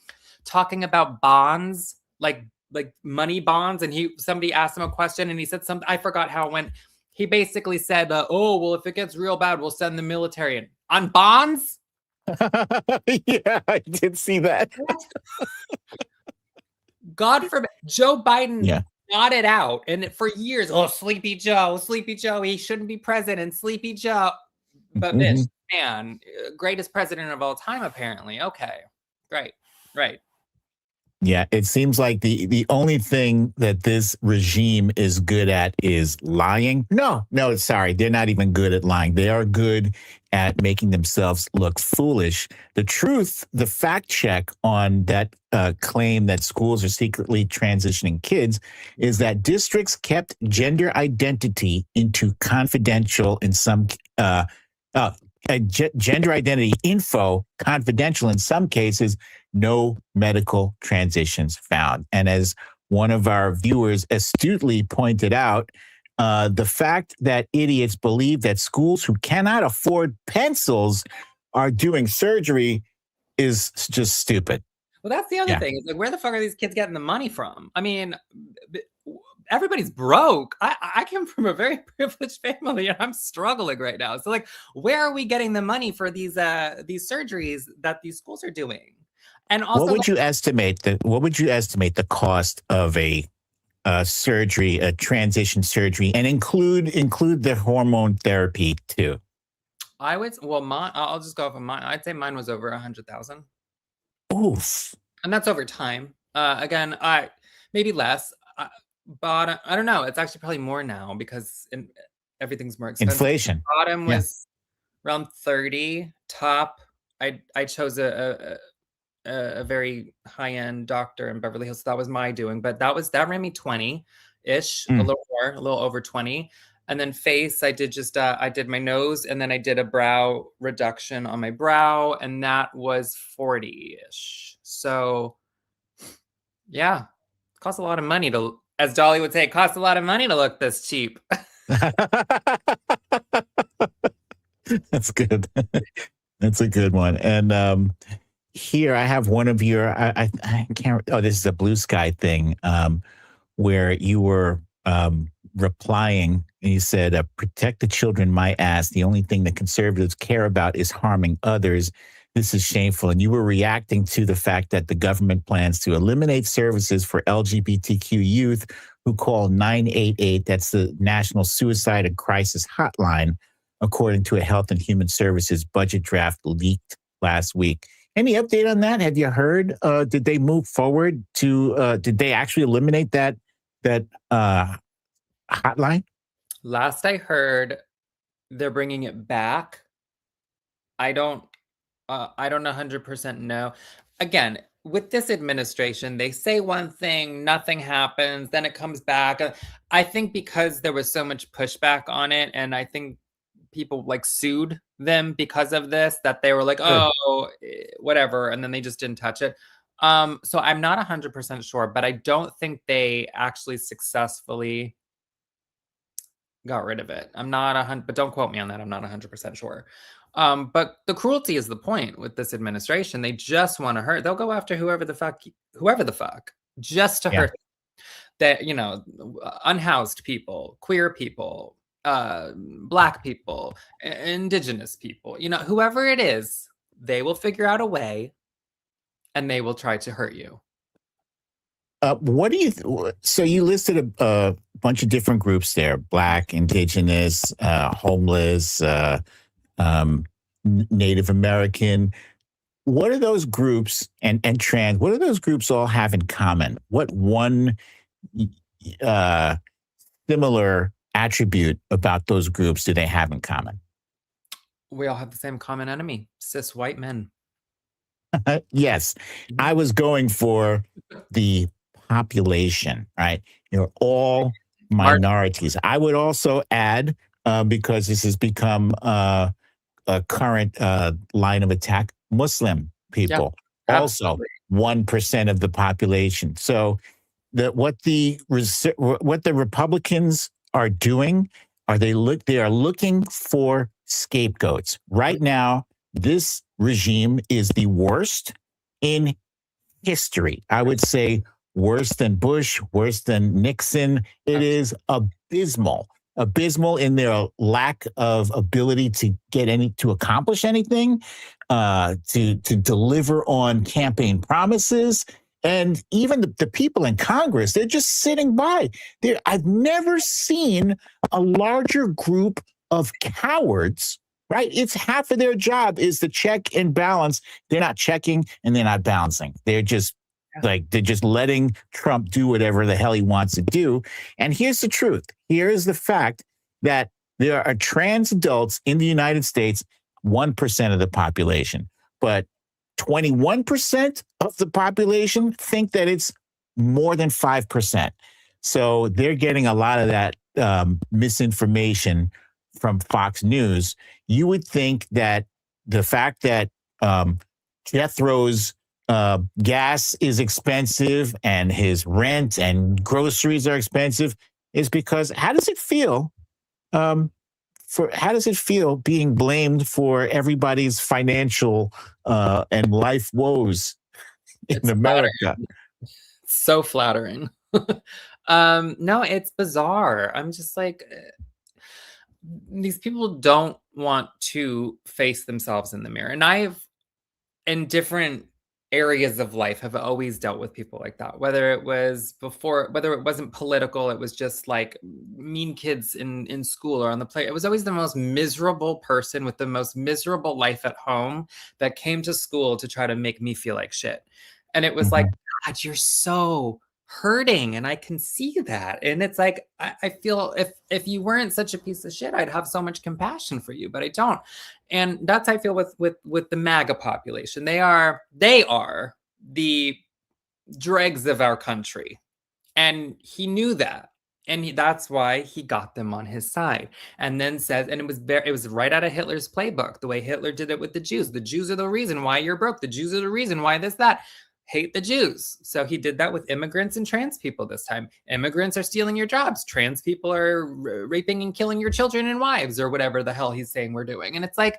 talking about bonds, like money bonds? And somebody asked him a question and he said something, I forgot how it went. He basically said, if it gets real bad, we'll send the military in. On bonds? Yeah, I did see that. God forbid. Joe Biden nodded out, and for years, Sleepy Joe, he shouldn't be president, Sleepy Joe. But bitch, man, greatest president of all time, apparently. Okay, right. Yeah, it seems like the only thing that this regime is good at is lying. No, sorry. They're not even good at lying. They are good at making themselves look foolish. The truth, the fact check on that claim that schools are secretly transitioning kids is that districts kept gender identity into confidential in some gender identity info confidential in some cases, no medical transitions found. And as one of our viewers astutely pointed out, the fact that idiots believe that schools who cannot afford pencils are doing surgery is just stupid. Well, that's the other thing. It's like, where the fuck are these kids getting the money from? I mean, everybody's broke. I come from a very privileged family and I'm struggling right now. So like, where are we getting the money for these surgeries that these schools are doing? And also, what would you estimate the cost of a surgery, a transition surgery, and include the hormone therapy too? I'll just go off of mine. I'd say mine was over 100,000. Oof. And that's over time. Again, maybe less, but I don't know. It's actually probably more now because everything's more expensive. Inflation. Bottom was around 30. Top, I chose a very high-end doctor in Beverly Hills. So that was my doing, but that ran me 20-ish, a little more, a little over 20. And then face, I did I did my nose and then I did a brow reduction on my brow and that was 40-ish. So yeah, it costs a lot of money to, as Dolly would say, it costs a lot of money to look this cheap. That's good. That's a good one. And here I have one of your, I can't, this is a Blue Sky thing where you were replying and you said, protect the children, my ass. The only thing that conservatives care about is harming others. This is shameful. And you were reacting to the fact that the government plans to eliminate services for LGBTQ youth who call 988. That's the National Suicide and Crisis Hotline, according to a Health and Human Services budget draft leaked last week. Any update on that? Have you heard? Did they move forward to, did they actually eliminate that hotline? Last I heard, they're bringing it back. I don't 100% know. Again, with this administration, they say one thing, nothing happens, then it comes back. I think because there was so much pushback on it, and I think people like sued them because of this, that they were like, oh, whatever, and then they just didn't touch it. So I'm not 100% sure, but I don't think they actually successfully got rid of it. I'm not 100%, but don't quote me on that. I'm not 100% sure. But the cruelty is the point with this administration. They just want to hurt. They'll go after whoever the fuck, just to hurt that, unhoused people, queer people, Black people, indigenous people, whoever it is, they will figure out a way and they will try to hurt you. What do you, so you listed a bunch of different groups there, Black, indigenous, homeless, Native American. What are those groups and trans, what do those groups all have in common? What one similar attribute about those groups do they have in common? We all have the same common enemy, cis white men. Yes, I was going for the population, right? You're all minorities. I would also add, because this has become a current line of attack, Muslim people, also 1% of the population. So what the Republicans are doing, they are looking for scapegoats. Right now, this regime is the worst in history. I would say worse than Bush, worse than Nixon. It is abysmal in their lack of ability to accomplish anything, to deliver on campaign promises. And even the people in Congress, they're just sitting by. I've never seen a larger group of cowards, right? It's half of their job is to check and balance. They're not checking and they're not balancing. They're just Like they're just letting Trump do whatever the hell he wants to do. And here's the truth. Here is the fact that there are trans adults in the United States, 1% of the population, but 21% of the population think that it's more than 5%. So they're getting a lot of that misinformation from Fox News. You would think that the fact that Jethro's gas is expensive and his rent and groceries are expensive is because how does it feel being blamed for everybody's financial and life woes in America? Flattering. So flattering. No, it's bizarre. I'm just like, these people don't want to face themselves in the mirror. And I've, in different areas of life, have always dealt with people like that. Whether it wasn't political, it was just like mean kids in school or on the play. It was always the most miserable person with the most miserable life at home that came to school to try to make me feel like shit. And it was like, God, you're so hurting, and I can see that. And it's like, I feel if you weren't such a piece of shit, I'd have so much compassion for you, but I don't. And that's how I feel with the MAGA population. They are the dregs of our country, and he knew that, and that's why he got them on his side. And then says, and it was right out of Hitler's playbook, the way Hitler did it with the Jews. The Jews are the reason why you're broke. The Jews are the reason why this, that. Hate the Jews. So he did that with immigrants and trans people this time. Immigrants are stealing your jobs. Trans people are raping and killing your children and wives, or whatever the hell he's saying we're doing. And it's like,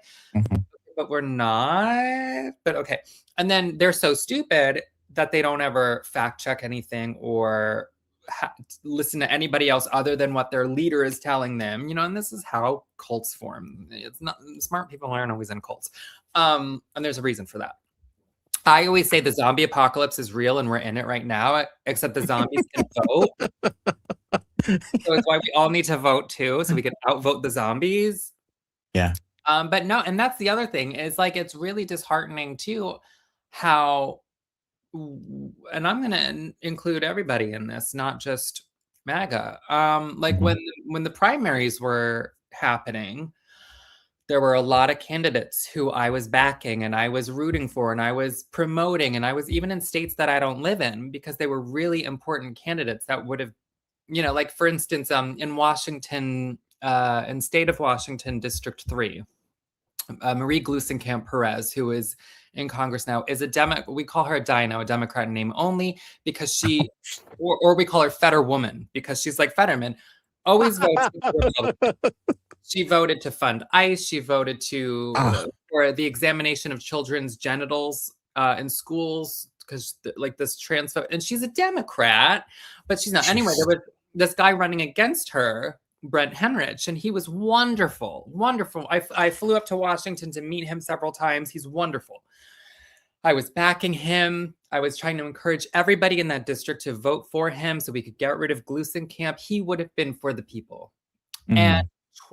but we're not. But okay. And then they're so stupid that they don't ever fact check anything or listen to anybody else other than what their leader is telling them. And this is how cults form. It's not, smart people aren't always in cults. And there's a reason for that. I always say the zombie apocalypse is real and we're in it right now, except the zombies can vote. So it's why we all need to vote too, so we can outvote the zombies. Yeah. But no, and that's the other thing. Is like, it's really disheartening too how, and I'm going to include everybody in this, not just MAGA. Like when the primaries were happening, there were a lot of candidates who I was backing and I was rooting for and I was promoting, and I was even in states that I don't live in because they were really important candidates that would have, like for instance, in Washington, in state of Washington, District 3, Marie Gluesenkamp Perez, who is in Congress now, is we call her a Dino, a Democrat in name only, because she, or we call her Feder Woman because she's like Fetterman, always votes for Republican. She voted to fund ICE. She voted for the examination of children's genitals in schools because this trans, and she's a Democrat, but she's not. Anyway, there was this guy running against her, Brent Henrich, and he was wonderful, wonderful. I flew up to Washington to meet him several times. He's wonderful. I was backing him. I was trying to encourage everybody in that district to vote for him so we could get rid of Gluesenkamp. He would have been for the people. And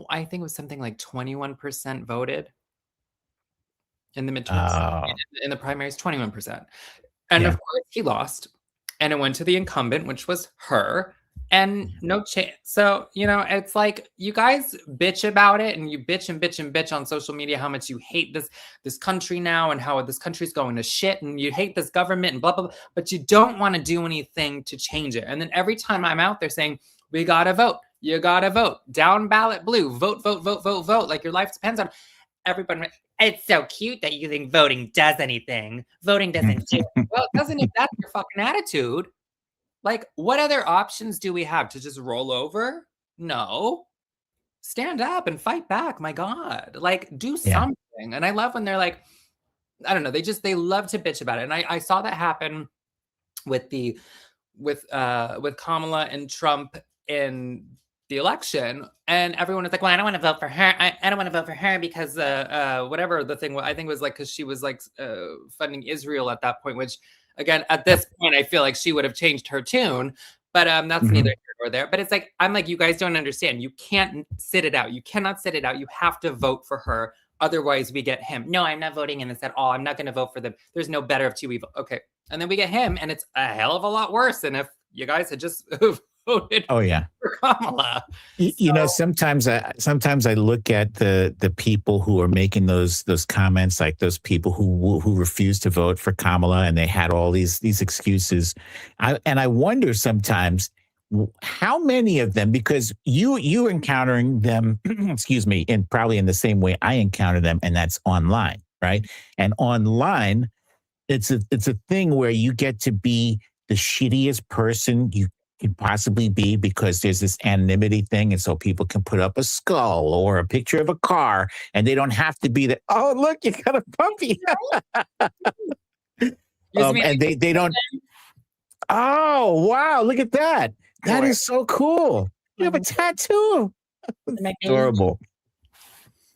I think it was something like 21% voted in the midterms. In the primaries, 21%. And of course, he lost. And it went to the incumbent, which was her. And no chance. So, it's like you guys bitch about it, and you bitch and bitch and bitch on social media how much you hate this country now and how this country's going to shit, and you hate this government and blah, blah, blah, but you don't want to do anything to change it. And then every time I'm out there saying, we got to vote. You gotta vote. Down ballot blue. Vote, vote, vote, vote, vote. Like your life depends on everybody. It's so cute that you think voting does anything. Voting doesn't do it. Well, it doesn't if that's your fucking attitude. Like, what other options do we have? To just roll over? No. Stand up and fight back. My God. Like, do something. And I love when they're like, I don't know, they love to bitch about it. And I saw that happen with Kamala and Trump in the election, and everyone was like, well, I don't want to vote for her. I don't want to vote for her because whatever the thing, I think was like, because she was like funding Israel at that point, which again, at this point, I feel like she would have changed her tune, but that's neither here nor there. But it's like, I'm like, you guys don't understand. You can't sit it out. You cannot sit it out. You have to vote for her. Otherwise we get him. No, I'm not voting in this at all. I'm not going to vote for them. There's no better of two evil. Okay. And then we get him, and it's a hell of a lot worse than if you guys had just voted for Kamala. You know, sometimes I look at the people who are making those comments, like those people who refuse to vote for Kamala, and they had all these excuses. I wonder sometimes how many of them, because you encountering them, excuse me, and probably in the same way I encounter them, and that's online, right? And online, it's a thing where you get to be the shittiest person you could possibly be, because there's this anonymity thing. And so people can put up a skull or a picture of a car, and they don't have to be oh, look, you got a puppy. And they don't. Oh, wow. Look at that. That is so cool. You have a tattoo. Adorable.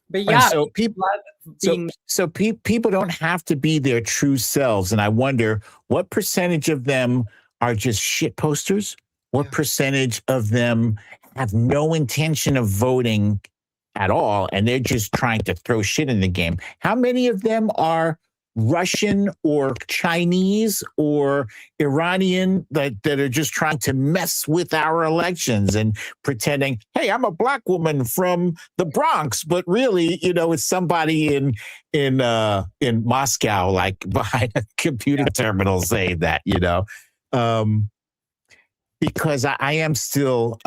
But yeah, so people don't have to be their true selves. And I wonder what percentage of them are just shit posters? What percentage of them have no intention of voting at all, and they're just trying to throw shit in the game? How many of them are Russian or Chinese or Iranian that are just trying to mess with our elections and pretending, hey, I'm a black woman from the Bronx, but really, you know, it's somebody in Moscow, like behind a computer terminal saying that, you know, because I'm still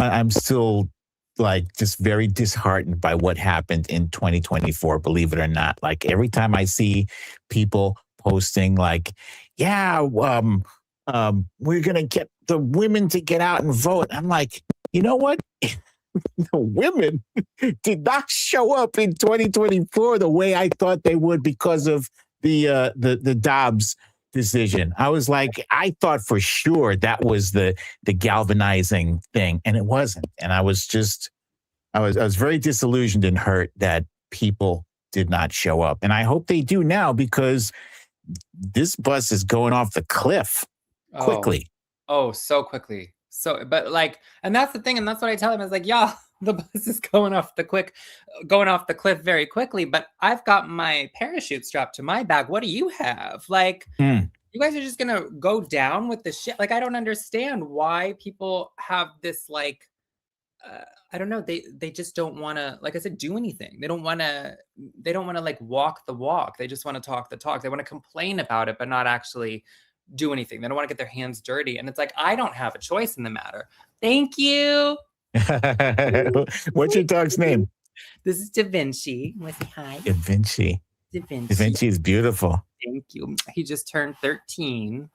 like just very disheartened by what happened in 2024, believe it or not. Like every time I see people posting like, yeah, we're going to get the women to get out and vote. I'm like, you know what? The women did not show up in 2024 the way I thought they would because of the Dobbs decision. I was like, I thought for sure that was the galvanizing thing, and it wasn't. And I was very disillusioned and hurt that people did not show up. And I hope they do now, because this bus is going off the cliff quickly. Oh, so quickly. So, but like, and that's the thing, and that's what I tell them is like, yeah, the bus is going off the cliff very quickly. But I've got my parachute strapped to my back. What do you have? Like, you guys are just gonna go down with the shit. Like, I don't understand why people have this like, I don't know. They just don't want to, like I said, do anything. They don't want to like walk the walk. They just want to talk the talk. They want to complain about it, but not actually do anything. They don't want to get their hands dirty. And it's like, I don't have a choice in the matter. Thank you. What's your dog's name? This is Da Vinci. Hi. Da Vinci. Da Vinci. Da Vinci is beautiful. Thank you. He just turned 13.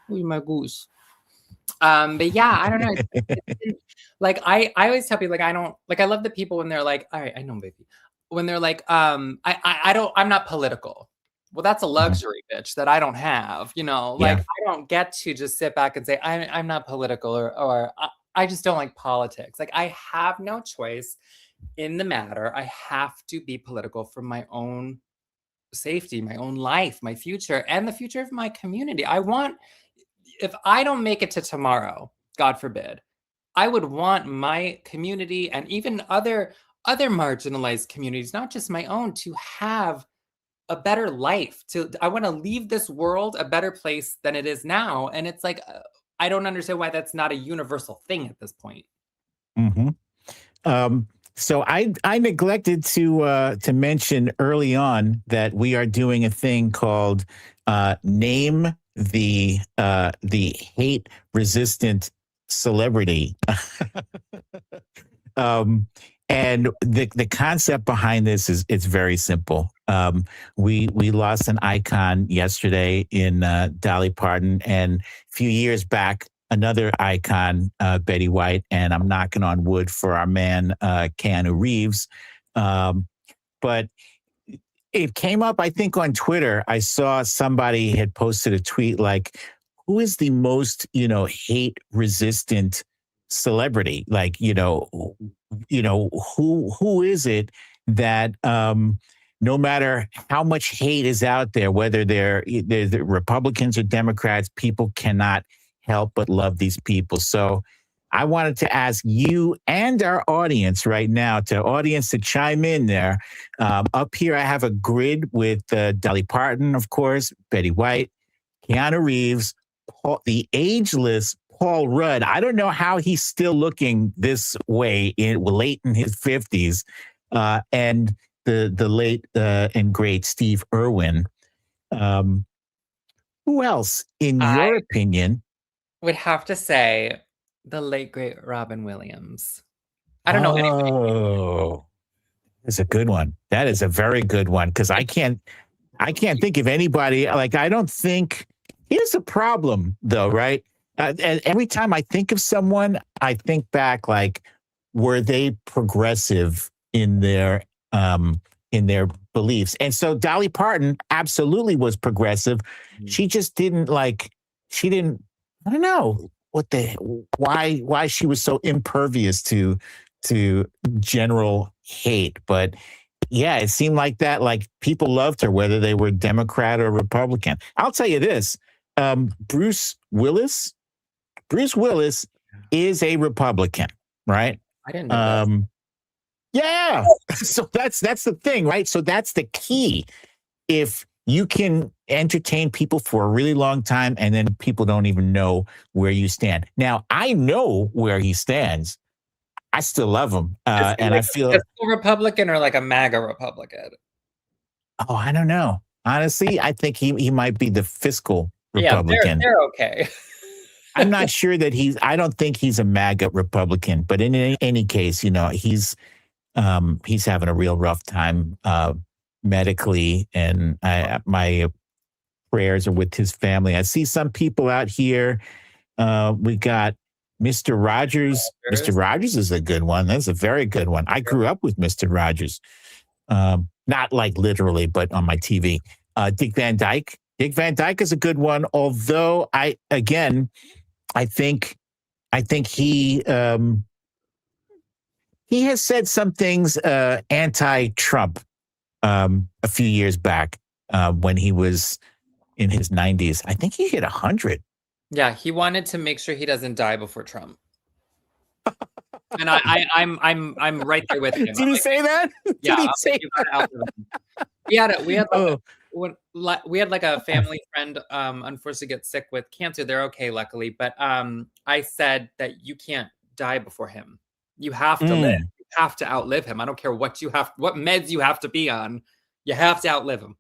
Oh, my goose. But yeah, I don't know. Like I always tell people, like, I don't, like, I love the people when they're like, all right, I know, baby. When they're like, I'm not political. Well, that's a luxury, bitch, that I don't have, you know, like, I don't get to just sit back and say, I'm not political, or I just don't like politics. Like, I have no choice in the matter. I have to be political for my own safety, my own life, my future, and the future of my community. If I don't make it to tomorrow, God forbid, I would want my community and even other marginalized communities, not just my own, to have a better life. I want to leave this world a better place than it is now. And it's like, I don't understand why that's not a universal thing at this point. So I neglected to mention early on that we are doing a thing called Name the Hate Resistant Celebrity. And the concept behind this is, it's very simple. We lost an icon yesterday in Dolly Parton, and a few years back, another icon, Betty White, and I'm knocking on wood for our man, Keanu Reeves. But it came up, I think, on Twitter. I saw somebody had posted a tweet like, who is the most, hate-resistant celebrity? Like, who is it that no matter how much hate is out there, whether they're Republicans or Democrats, people cannot help but love these people. So I wanted to ask you and our audience right now, to chime in there. Up here, I have a grid with Dolly Parton, of course, Betty White, Keanu Reeves, the ageless Paul Rudd. I don't know how he's still looking this way late in his 50s. And the late and great Steve Irwin. Who else, in your opinion? Would have to say the late, great Robin Williams. I don't know anybody. Oh, that's a good one. That is a very good one, because I can't think of anybody. Like, I don't think, here's the problem though, right? And every time I think of someone, I think back, like, were they progressive in their beliefs? And so Dolly Parton absolutely was progressive. Mm-hmm. She just didn't I don't know why she was so impervious to general hate. But yeah, it seemed like that. Like, people loved her, whether they were Democrat or Republican. I'll tell you this: Bruce Willis is a Republican, right? I didn't know that. Yeah. So that's the thing, right? So that's the key. If you can entertain people for a really long time and then people don't even know where you stand. Now, I know where he stands. I still love him. And I feel a Republican or like a MAGA Republican. Oh, I don't know. Honestly, I think he might be the fiscal Republican. Yeah, they're okay. I'm not sure that I don't think he's a MAGA Republican, but in any case, he's having a real rough time medically, and my prayers are with his family. I see some people out here. We got Mr. Rogers. Mr. Rogers is a good one. That's a very good one. I grew up with Mr. Rogers. Not like literally, but on my TV. Dick Van Dyke. Dick Van Dyke is a good one. Although I think he has said some things anti-Trump a few years back when he was in his 90s. I think he hit 100. Yeah, he wanted to make sure he doesn't die before Trump. And I'm right there with him. Did he say that? Yeah, Did he say that? We had like a family friend unfortunately get sick with cancer. They're okay, luckily. But I said that you can't die before him. You have to live. You have to outlive him. I don't care what meds you have to be on. You have to outlive him.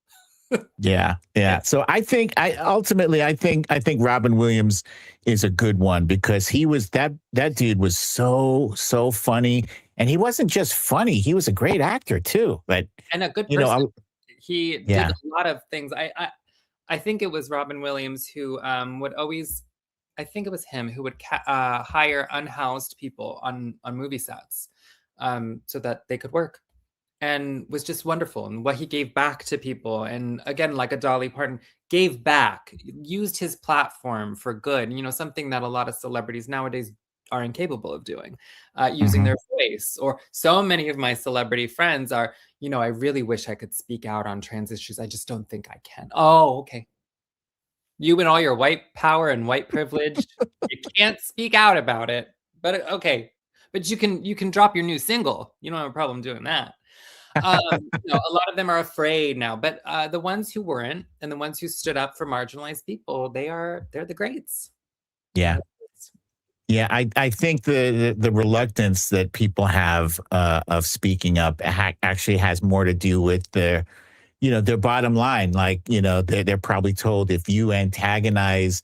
Yeah. So I think Robin Williams is a good one, because he was that dude was so funny, and he wasn't just funny; he was a great actor too. But and a good person. He did a lot of things. I think it was Robin Williams who would always. I think it was him who would hire unhoused people on movie sets so that they could work. And was just wonderful, and what he gave back to people. And again, like a Dolly Parton, gave back, used his platform for good. Something that a lot of celebrities nowadays are incapable of doing, using their voice. Or so many of my celebrity friends are, I really wish I could speak out on trans issues. I just don't think I can. Oh, okay. You and all your white power and white privilege, you can't speak out about it. But okay. But you can drop your new single. You don't have a problem doing that. A lot of them are afraid now, but the ones who weren't, and the ones who stood up for marginalized people, they're the greats. Yeah. I think the reluctance that people have of speaking up actually has more to do with their bottom line. Like, they're probably told, if you antagonize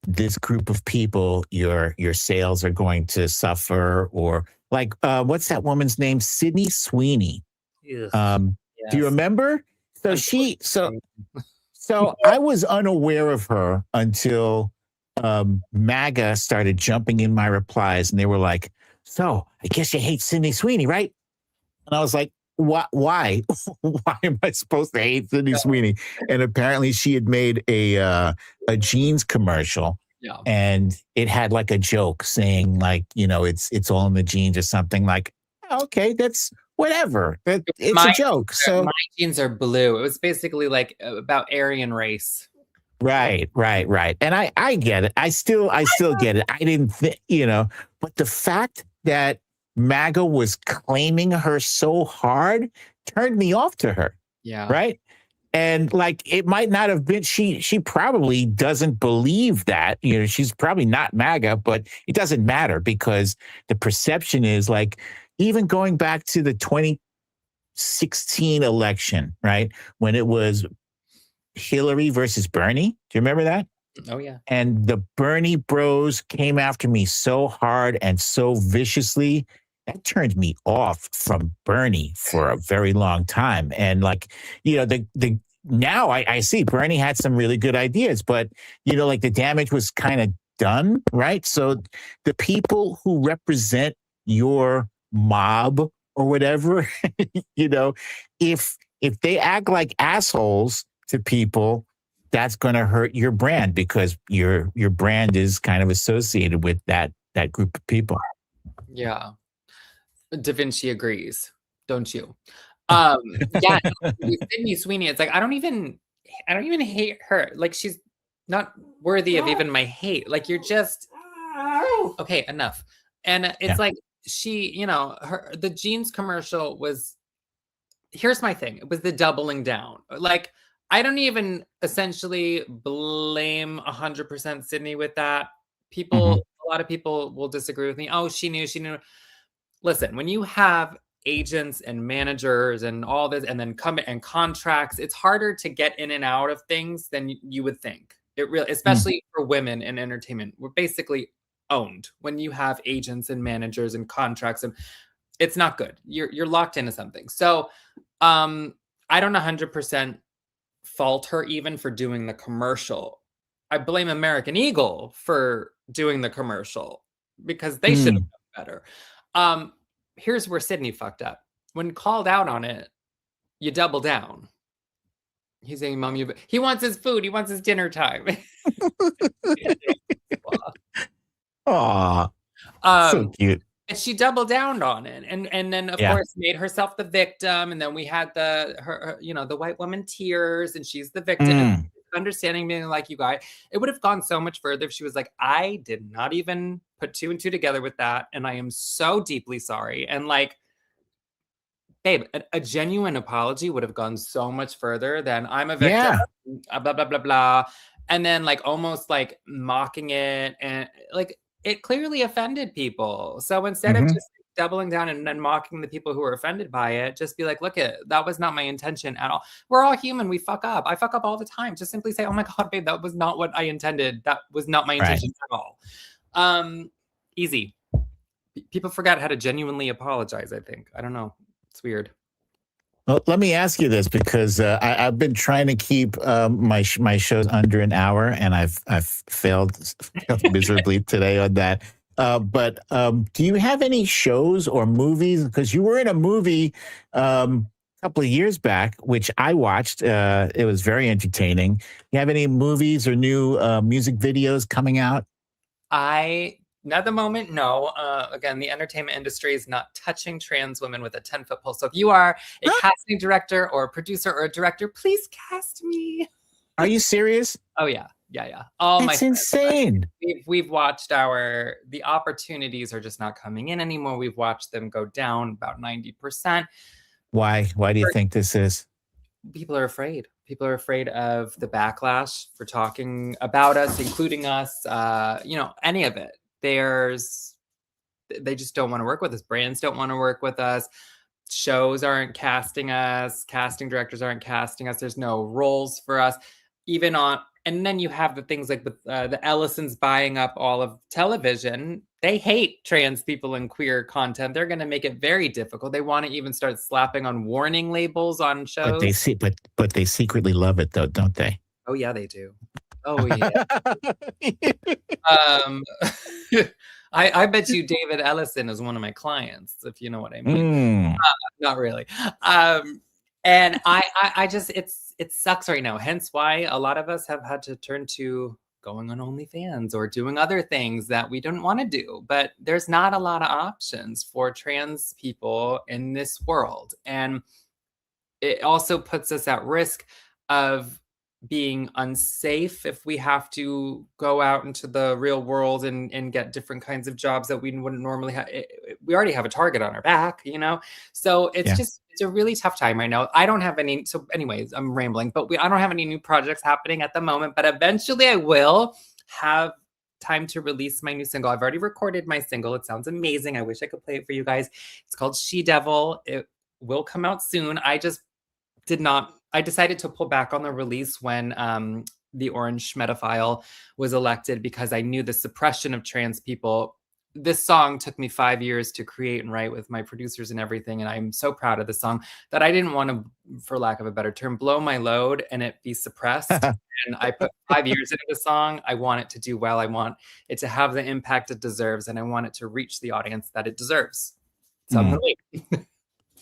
this group of people, your sales are going to suffer. Or like, what's that woman's name? Sydney Sweeney. Yes. Do you remember? So I was unaware of her until MAGA started jumping in my replies, and they were like, "So I guess you hate Sydney Sweeney, right?" And I was like, "What? Why? Why am I supposed to hate Sydney Sweeney?" And apparently, she had made a jeans commercial. Yeah. And it had like a joke saying, like, it's all in the jeans or something. Like, okay, that's whatever. It's a joke. So my jeans are blue. It was basically like about Aryan race. Right. And I get it. I still get it. I didn't think, but the fact that MAGA was claiming her so hard turned me off to her. Yeah. Right. And like, it might not have been, she probably doesn't believe that, she's probably not MAGA, but it doesn't matter because the perception is like, even going back to the 2016 election, right? When it was Hillary versus Bernie. Do you remember that? Oh, yeah. And the Bernie bros came after me so hard and so viciously. That turned me off from Bernie for a very long time. And like, now I see Bernie had some really good ideas, but like the damage was kind of done, right? So the people who represent your mob or whatever, if they act like assholes to people, that's going to hurt your brand because your brand is kind of associated with that group of people. Yeah. Da Vinci agrees, don't you? Yeah, Sydney Sweeney. It's like I don't even hate her. Like she's not worthy of even my hate. Like you're just okay. Enough. And it's like she, the jeans commercial was. Here's my thing. It was the doubling down. Like I don't even essentially blame 100% Sydney with that. People, a lot of people will disagree with me. Oh, she knew. Listen, when you have agents and managers and all this, and then and contracts, it's harder to get in and out of things than you would think. It really, especially for women in entertainment, we're basically owned when you have agents and managers and contracts, and it's not good. You're locked into something. So, I don't 100% fault her even for doing the commercial. I blame American Eagle for doing the commercial because they should have done better. Here's where Sydney fucked up. When called out on it, you double down. He's saying, Mom, he wants his food. He wants his dinner time. Aw, so cute. And she doubled down on it, and then of course made herself the victim. And then we had her the white woman tears, and she's the victim. Understanding being like, you guys, it would have gone so much further if she was like, I did not even put two and two together with that, and I am so deeply sorry. And like, babe, a genuine apology would have gone so much further than I'm a victim, blah blah blah blah, and then like almost like mocking it, and like it clearly offended people. So instead of just doubling down and then mocking the people who were offended by it, just be like, look, that was not my intention at all. We're all human. We fuck up. I fuck up all the time. Just simply say, oh my God, babe, that was not what I intended. That was not my intention at all. Easy. People forgot how to genuinely apologize, I think. I don't know. It's weird. Well, let me ask you this because I've been trying to keep my shows under an hour, and I've failed miserably today on that. But do you have any shows or movies? Because you were in a movie a couple of years back, which I watched. It was very entertaining. You have any movies or new music videos coming out? Not at the moment, no. Again, the entertainment industry is not touching trans women with a 10-foot pole. So if you are a casting director or a producer or a director, please cast me. Are you serious? Oh, yeah. All That's insane. We've watched the opportunities are just not coming in anymore. We've watched them go down about 90%. Why? Why do you think this is? People are afraid. People are afraid of the backlash for talking about us, including us, any of it. They just don't want to work with us. Brands don't want to work with us. Shows aren't casting us. Casting directors aren't casting us. There's no roles for us. And then you have the things like with the Ellisons buying up all of television. They hate trans people and queer content. They're going to make it very difficult. They want to even start slapping on warning labels on shows. But they secretly love it, though, don't they? Oh yeah, they do. Oh yeah. I bet you David Ellison is one of my clients, if you know what I mean. Not really. And I just it sucks right now. Hence why a lot of us have had to turn to going on OnlyFans or doing other things that we don't want to do. But there's not a lot of options for trans people in this world. And it also puts us at risk of being unsafe if we have to go out into the real world and get different kinds of jobs that we wouldn't normally have. We already have a target on our back, you know? So it's it's a really tough time right now. I don't have any, so anyways, I'm rambling, but I don't have any new projects happening at the moment, but eventually I will have time to release my new single. I've already recorded my single. It sounds amazing. I wish I could play it for you guys. It's called She Devil. It will come out soon. I decided to pull back on the release when the Orange Schmedophile was elected because I knew the suppression of trans people. This song took me 5 years to create and write with my producers and everything. And I'm so proud of the song that I didn't want to, for lack of a better term, blow my load and it be suppressed. And I put 5 years into the song. I want it to do well. I want it to have the impact it deserves. And I want it to reach the audience that it deserves. So I'm going to wait.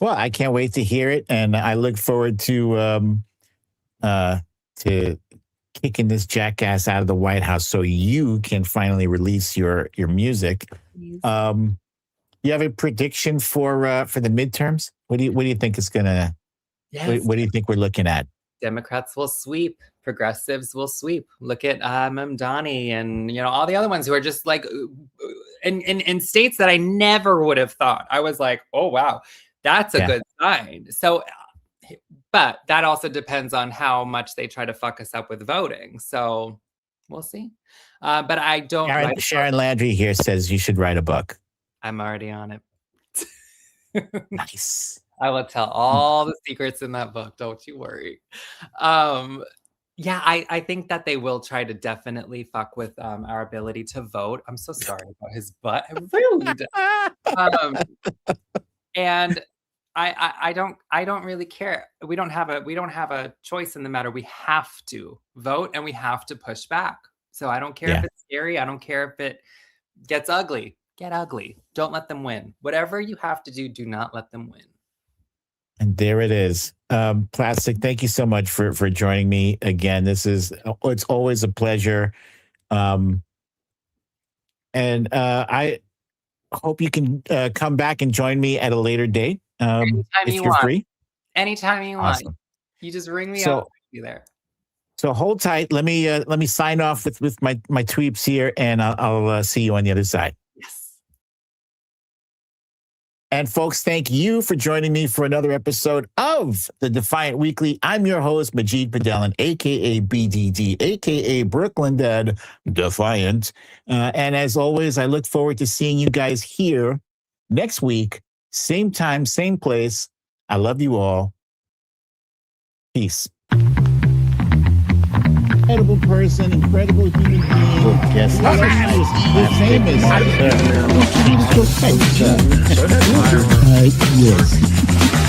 Well, I can't wait to hear it, and I look forward to kicking this jackass out of the White House so you can finally release your music. You have a prediction for the midterms? What do you think is gonna? Yes. What do you think we're looking at? Democrats will sweep. Progressives will sweep. Look at Mamdani and all the other ones who are just like in states that I never would have thought. I was like, oh wow. That's a good sign. So, but that also depends on how much they try to fuck us up with voting. So we'll see. But I don't. Sharon Landry here says you should write a book. I'm already on it. Nice. I will tell all the secrets in that book. Don't you worry. Yeah, I think that they will try to definitely fuck with our ability to vote. I'm so sorry about his butt. Rude. And I don't really care. We don't have a choice in the matter. We have to vote and we have to push back. So I don't care if it's scary. I don't care if it gets ugly. Get ugly. Don't let them win. Whatever you have to do, do not let them win. And there it is. Plastic, thank you so much for joining me again. It's always a pleasure. And I hope you can come back and join me at a later date. Anytime if you you're want. free. Anytime you want. Awesome. You just ring me up. I'll be there. So hold tight. Let me sign off with my tweets here, and I'll see you on the other side. Yes. And folks, thank you for joining me for another episode of the Defiant Weekly. I'm your host, Majid Padelan, a.k.a. BDD, a.k.a. Brooklyn Dad Defiant. And as always, I look forward to seeing you guys here next week, same time, same place. I love you all. Peace. Incredible person, incredible human being. Yes, famous. Yes.